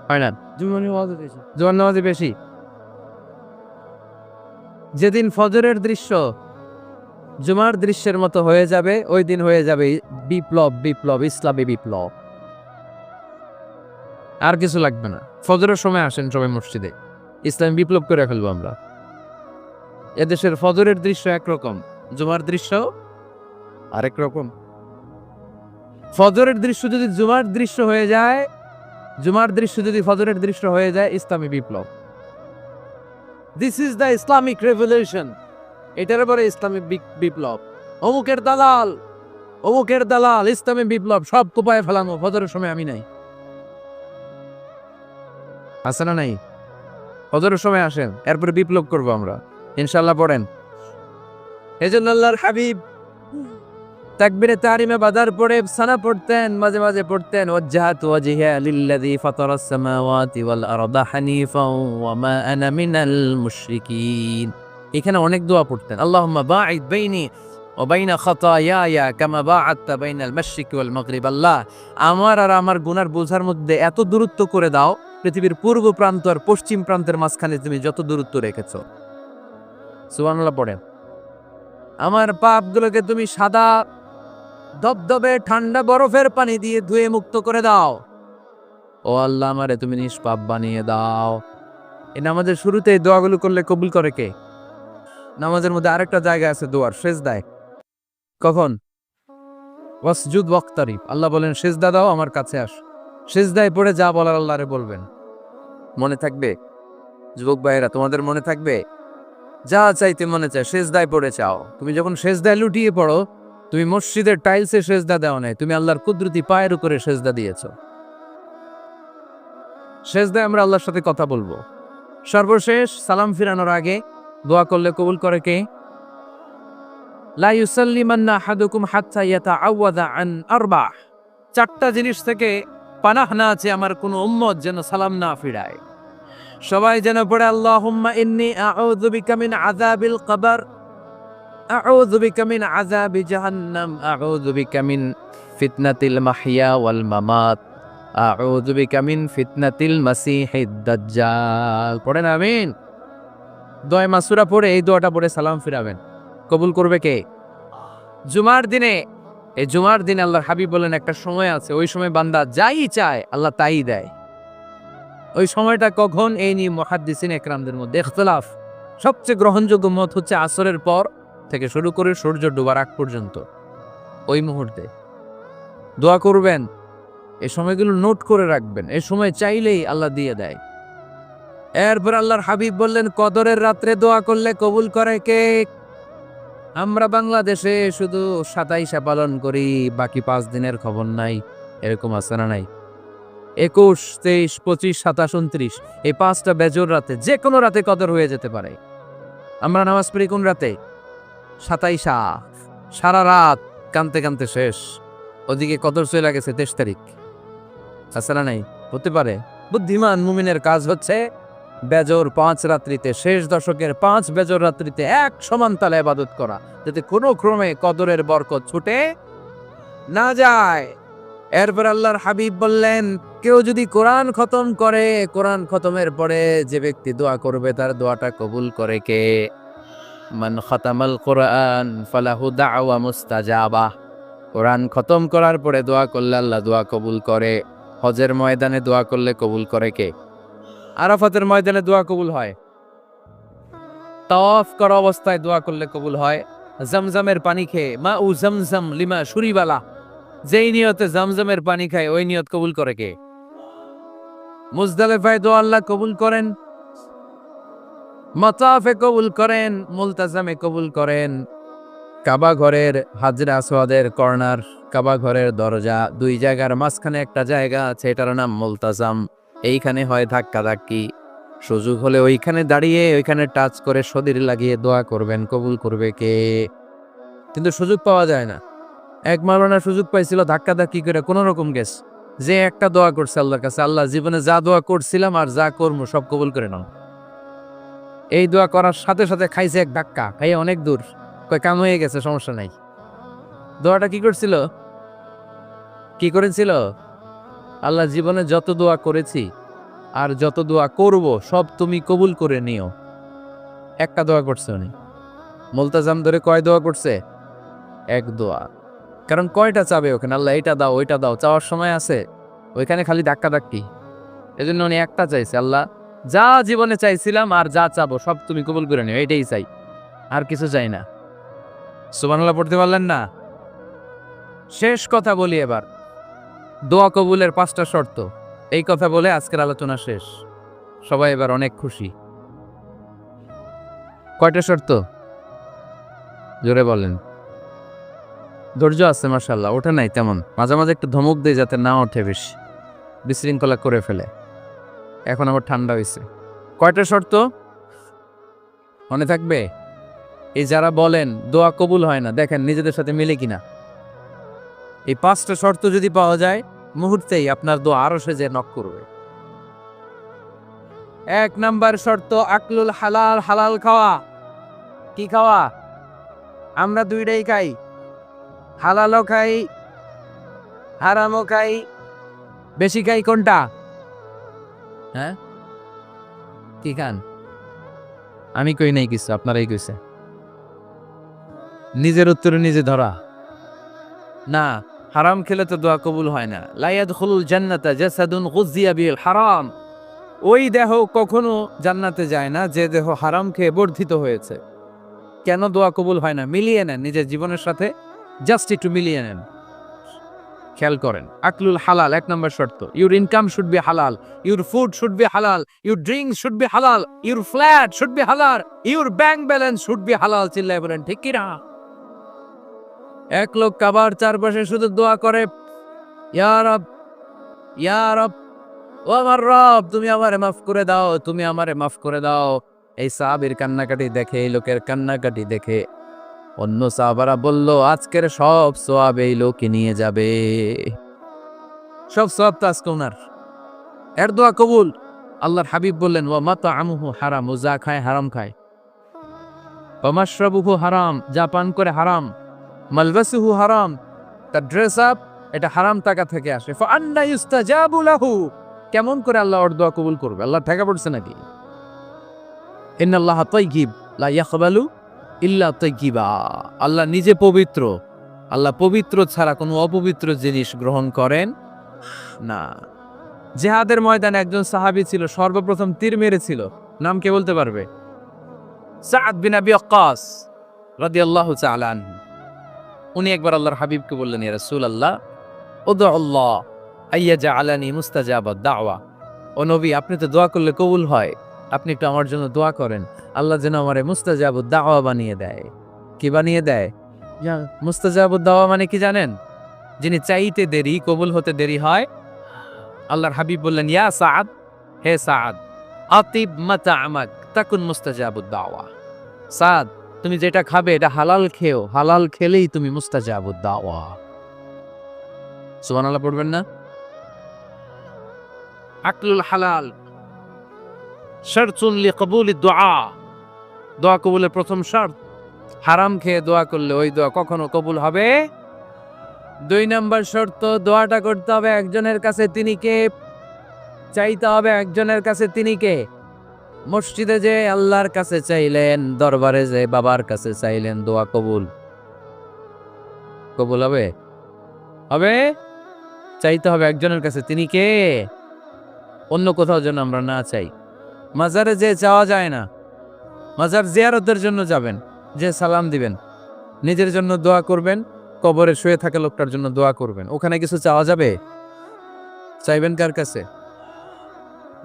হয় না? জুমার নামাজে বেশি। যেদিন ফজরের দৃশ্য জুমার দৃশ্যের মতো হয়ে যাবে, ওই দিন হয়ে যাবে বিপ্লব, বিপ্লব, ইসলামী বিপ্লব। আর কিছু লাগবে না। ফজরের সময় আসেন সবাই মসজিদে, ইসলামী বিপ্লব করে ফেলবো আমরা। এদেশের ফজরের দৃশ্য একরকম, জুমার দৃশ্য আরেক রকম। ফজরের দৃশ্য যদি জুমার দৃশ্য হয়ে যায়, জুমার দৃশ্য যদি ফজরের দৃশ্য হয়ে যায়, ইসলামী বিপ্লব। This is the Islamic revolution. এটার পরে ইসলামী বিপ্লব। অমুকের দালাল, অমুকের দালাল, ইসলামী বিপ্লব সব কোপায় ফেলানো। ফজরের সময় আমি নাই, আছে না নাই? ফজরের সময় আসেন, এরপরে বিপ্লব করবো আমরা ইনশাল্লাহ। পড়েন। এজন্য আল্লাহর হাবিব তাকবীরে তাহরিমে বাদার পড়ে সানা পড়তেন, মাঝে মাঝে পড়তেন ওয়াজ্জাহাতু ওয়াজহিয়া লিল্লাযী ফাতারাস সামাওয়াতি ওয়াল আরদা হানিফাও ওয়া মা আনা মিনাল মুশরিকিন। এখানে অনেক দোয়া পড়তেন। আল্লাহুম্মা বাঈদ বাইনি ওয়া বাইনা খাতায়ায়া কামা বাআদতা বাইনাল মাশরিকি ওয়াল মাগরিব। আল্লাহ, আমার আর আমার গুনার বোঝার মধ্যে এত দূরত্ব করে দাও, পৃথিবীর পূর্ব প্রান্ত আর পশ্চিম প্রান্তের মাঝখানে তুমি যত দূরত্ব রেখেছো। সুবহানাল্লাহ পড়েন। আমার পাপগুলোকে তুমি সাদা দবদবে ঠান্ডা বরফের পানি দিয়ে ধুয়ে মুক্ত করে দাও। ও আল্লাহ, আমারে তুমি নিষ্পাপ বানিয়ে দাও। এই নামাজের শুরুতে এই দোয়াগুলো করলে কবুল করে কে? নামাজের মধ্যে আরেকটা জায়গা আছে দোয়ার, সেজদায়। কখন? ওয়াসজুদ ওয়াক্তারিব। আল্লাহ বলেন সেজদা দাও, আমার কাছে আস। সেজদায় পড়ে যা বলার আল্লাহরে বলবেন। মনে থাকবে? যুবক ভাইয়েরা, তোমাদের মনে থাকবে? যা চাইতে মনে চায় সেজদায় পড়ে চাও। তুমি যখন সেজদায় লুটিয়ে পড়ো, তুমি মসজিদের টাইলসে সেজদা দেওয়া নাই, তুমি আল্লাহর কুদরতি পায়ের উপরে সেজদা দিয়েছো। সেজদায় আমরা আল্লাহর সাথে কথা বলবো। সর্বশেষ সালাম ফিরানোর আগে দোয়া করলে কবুল করে কে? লা ইউসাল্লিমান্না আহাদুকুম হাত্তা ইয়াতাআওয়াযা আন আরবা। চারটা জিনিস থেকে পানাহ না আছে আমার কোন উম্মত যেন সালাম না ফিরায়। সবাই যেন পড়ে আল্লাহুম্মা ইন্নী আউযু বিকা মিন আযাবিল কবর, আউযু বিকা মিন আযাবি জাহান্নাম, আউযু বিকা মিন ফিতনাতিল মাহইয়া ওয়াল মামাত, আউযু বিকা মিন ফিতনাতিল মাসিহিদ দাজ্জাল। পড়েন আমিন। দোয়া মাসুরা পড়ে এই দোয়াটা পড়ে সালাম ফিরাবেন। কবুল করবে কে? জুমার দিনে, এই জুমার দিনে আল্লাহর হাবিব বলেন একটা সময় আছে, ওই সময় বান্দা যাই চায় আল্লাহ তাই দেয়। ওই সময়টা কখন? এই নিয়ে মুহাদ্দিসিন একরামদের মধ্যে ইখতিলাফ। সবচেয়ে গ্রহণযোগ্য মত হচ্ছে আসরের পর থেকে শুরু করে সূর্য ডোবার আগ পর্যন্ত। ওই মুহূর্তে দোয়া করবেন, এই সময়গুলো নোট করে রাখবেন। এই সময় চাইলেই আল্লাহ দিয়ে দেয়। এরপর আল্লাহর হাবিব বললেন কদরের রাত্রে দোয়া করলে কবুল করে কে? আমরা বাংলাদেশে শুধু 27 পালন করি, বাকি 5 দিনের খবর নাই। এরকম আছে না নাই? 21, 23, 25, 27, 29 এই 5টা বেজোর রাতে, যে কোনো রাতে কদর হয়ে যেতে পারে। আমরা নামাজ পড়ি কোন রাতে? 27। সারা রাত কানতে কানতে শেষ, ওদিকে কদর চলে গেছে 23 তারিখ। আছে না নাই? হতে পারে। বুদ্ধিমান মুমিনের কাজ হচ্ছে বেজর 5 রাত্রিতে, শেষ দশকের 5 বেজর রাত্রিতে এক সমান তালে ইবাদত করা, যাতে কোনো ক্রমে কদরের বরকত ছুটে না যায়। এরপর আল্লাহর হাবিব বললেন কেউ যদি কোরআন খতম করে, কোরআন খতমের পরে যে ব্যক্তি দোয়া করবে তার দোয়াটা কবুল করে কে? মান খতামাল কোরআন ফালাহু দাওয়া মুস্তাজাবা। কোরআন খতম করার পরে দোয়া করলে আল্লাহ দোয়া কবুল করে। হজের ময়দানে দোয়া করলে কবুল করে কে? আরাফাতের ময়দানে দোয়া কবুল হয়। তাওয়াফ করা অবস্থায় দোয়া করলে কবুল হয়। জমজমের পানি খেয়ে, মা উ জমজম লিমা শুরিবালা, যেই নিয়তে জমজমের পানি খায় ওই নিয়ত কবুল করে কে? মুজদালিফায় দোয়া আল্লাহ কবুল করেন, মাতাফে কবুল করেন, মুলতাজামে কবুল করেন। কাবা ঘরের হাজরে আসওয়াদের কর্নার, কাবা ঘরের দরজা, দুই জায়গার মাঝখানে একটা জায়গা আছে, এটার নাম মুলতাজাম। এইখানে হয় ধাক্কা ধাক্কি। সুযোগ হলে ওইখানে দাঁড়িয়ে ওইখানে টাচ করে শরীর লাগিয়ে দোয়া করবেন, কবুল করবে কে? কিন্তু সুযোগ পাওয়া যায় না। এক মাওলানা সুযোগ পাইছিল ধাক্কা ধাক্কি করে কোন রকম গেছে, যে একটা দোয়া করছে আল্লাহর কাছে, আল্লাহ জীবনে যা দোয়া করছিলাম আর যা করবো সব কবুল করে নাও, এই দোয়া করার সাথে সাথে খাইছে এক ধাক্কা, খাইয়ে অনেক দূর, কয় কাম হয়ে গেছে, সমস্যা নাই। দোয়াটা কি করছিল? কি করেছিল? আল্লাহ জীবনে যত দোয়া করেছি আর যত দোয়া করব সব তুমি কবুল করে নিও। একটা দোয়া করছে উনি। মুলতাজাম ধরে কয় দোয়া করছে? এক দোয়া। কারণ কয়টা চাবে ওখানে? আল্লাহ এইটা দাও ওইটা দাও, চাওয়ার সময় আছে? ওইখানে খালি ধাক্কা ধাক্কি। এজন্য উনি একটা চাইছে, আল্লাহ যা জীবনে চাইছিলাম আর যা চাবো সব তুমি কবুল করে নিও, এইটাই চাই, আর কিছু চাই না। সুবহানাল্লাহ পড়তে পারলেন না? শেষ কথা বলি এবার, দোয়া কবুলের 5টা শর্ত। এই কথা বলে আজকের আলোচনা শেষ। সবাই এবার অনেক খুশি। কয়টা শর্ত? জোরে বলেন। ধৈর্য আছে মাশাআল্লাহ, ওঠে নাই তেমন, মাঝে মাঝে একটু ধমক দেয় যাতে না ওঠে, বেশি বিশৃঙ্খলা করে ফেলে। এখন আবার ঠান্ডা হয়েছে। কয়টা শর্ত মনে থাকবে? এই যারা বলেন দোয়া কবুল হয় না, দেখেন নিজেদের সাথে মিলে কিনা। এই 5টা শর্ত যদি পাওয়া যায়, মুহূর্তেই আপনার দোয়া আরশে যে নক করবে। 1 নাম্বার শর্ত আকলুল হালাল, হালাল খাওয়া। কি খাওয়া? আমরা দুইটাই খাই, হালালও খাই হারামও খাই। বেশি খাই কোনটা? হ্যাঁ, কি খান? আমি কই নাই কিছু, আপনারাই কইছে। নিজের উত্তরে নিজে ধরা না। হারাম খেলে তো দোয়া কবুল হয় না। লা ইয়াদখুলুল জান্নাতা জাসাদুন গুযিয়া বিল হারাম। ওই দেহ কখনো জান্নাতে যায় না যে দেহ হারাম খেয়ে বর্ধিত হয়েছে। কেন দোয়া কবুল হয় না? মিলিয়ে নেন নিজের জীবনের সাথে, জাস্ট একটু মিলিয়ে নেন, খেয়াল করেন। আকলুল হালাল 1 নম্বর শর্ত। ইউর ইনকাম শুড বি হালাল, ইউর ফুড শুড বি হালাল, ইউর ড্রিঙ্কস শুড বি হালাল, ইউর ফ্ল্যাট শুড বি হালাল, your bank balance should be হালাল। চিল্লায় বলেন ঠিক কি না? এক লোক কাবার চারপাশে শুধু দোয়া করে, ইয়া রব, ইয়া রব, ও আমার রব তুমি আমারে মাফ করে দাও, তুমি আমারে মাফ করে দাও। এই সাহাবীর কান্নাকাটি দেখে, এই লোকের কান্নাকাটি দেখে অন্য সাহাবারা বলল, আজকের সব সওয়াব এই লোকে নিয়ে যাবে। সব সওয়াব তো আজকে ওনার। এর দোয়া কবুল। আল্লাহর হাবিব বললেন, ওয়া মাতআমুহু হারাম, ও যা খায় হারাম খায়। ওয়া মাশরাবুহু হারাম, যা পান করে হারাম। মালবাসুহু হারাম, তার ড্রেস আপ এটা হারাম টাকা থেকে আসে। ফাআন্না ইউস্তাজাবু লাহু, কেমন করে আল্লাহ ওর দোয়া কবুল করবে? আল্লাহ ঠেকা পড়ছে নাকি? ইন্নাল্লাহা তাইয়্যিব লা ইয়াকবালু ইল্লা তাইয়্যিবা। আল্লাহ নিজে পবিত্র, আল্লাহ পবিত্র ছাড়া কোনো অপবিত্র জিনিস গ্রহণ করেন না। জিহাদের ময়দানে একজন সাহাবী ছিল, সর্বপ্রথম তীর মেরেছিল। নাম কে বলতে পারবে? সাদ বিন আবি ওয়াক্কাস রাদিয়াল্লাহু তাআলা আনহু। উনি একবার আল্লাহর হাবিবকে বললেন, ইয়া রাসূলুল্লাহ উদউল্লাহ আইয়াজআলানি মুস্তাজাবাদ দাওয়া। ও নবী, আপনি তো দোয়া করলে কবুল হয়, আপনি একটু আমার জন্য দোয়া করেন, আল্লাহ যেন আমারে মুস্তাজাবুদ দাওয়া বানিয়ে দেয়। কি বানিয়ে দেয়? মুস্তাজাবুদ দাওয়া মানে কি জানেন? যিনি চাইতে দেরি, কবুল হতে দেরি হয়। আল্লাহর হাবিব বললেন, ইয়া সাদ, হে সাদ, আতিব মাতাআমাক তাকুন মুস্তাজাবুদ দাওয়া। সাদ, তুমি যেটা খাবে এটা হালাল খেও, হালাল খেলেই তুমি মুস্তাজাবুদ দাওয়া। সুবহানাল্লাহ পড়বেন না? আকলুল হালাল শারতুন লিকবুলিদ দুআ, দোয়া কবুলের প্রথম শর্ত। হারাম খেয়ে দোয়া করলে ওই দোয়া কখনো কবুল হবে। 2 নম্বর শর্ত, দোয়াটা করতে হবে একজনের কাছে, তিনি কে? চাইতে হবে একজনের কাছে, তিনি কে? মসজিদে যে আল্লাহর কাছে চাইলেন, দরবারে যে বাবার কাছে চাইলেন, দোয়া কবুল কবুল হবে? হবে। চাইতে হবে একজনের কাছে, তিনি কে? অন্য কোথাও যেন আমরা না চাই। মাজারে যে চাওয়া যায় না। মাজার জিয়ারতের জন্য যাবেন, যে সালাম দিবেন, নিজের জন্য দোয়া করবেন, কবরে শুয়ে থাকা লোকটার জন্য দোয়া করবেন। ওখানে কিছু চাওয়া যাবে? চাইবেন কার কাছে?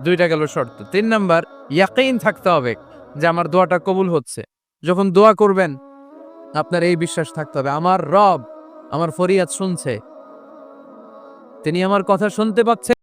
2টা গেল শর্ত। 3 নাম্বার, ইয়াকিন থাকতে হবে যে আমার দোয়াটা কবুল হচ্ছে। যখন দোয়া করবেন আপনার এই বিশ্বাস থাকতে হবে, আমার রব আমার ফরিয়াদ শুনছে, তিনি আমার কথা শুনতে পাচ্ছেন।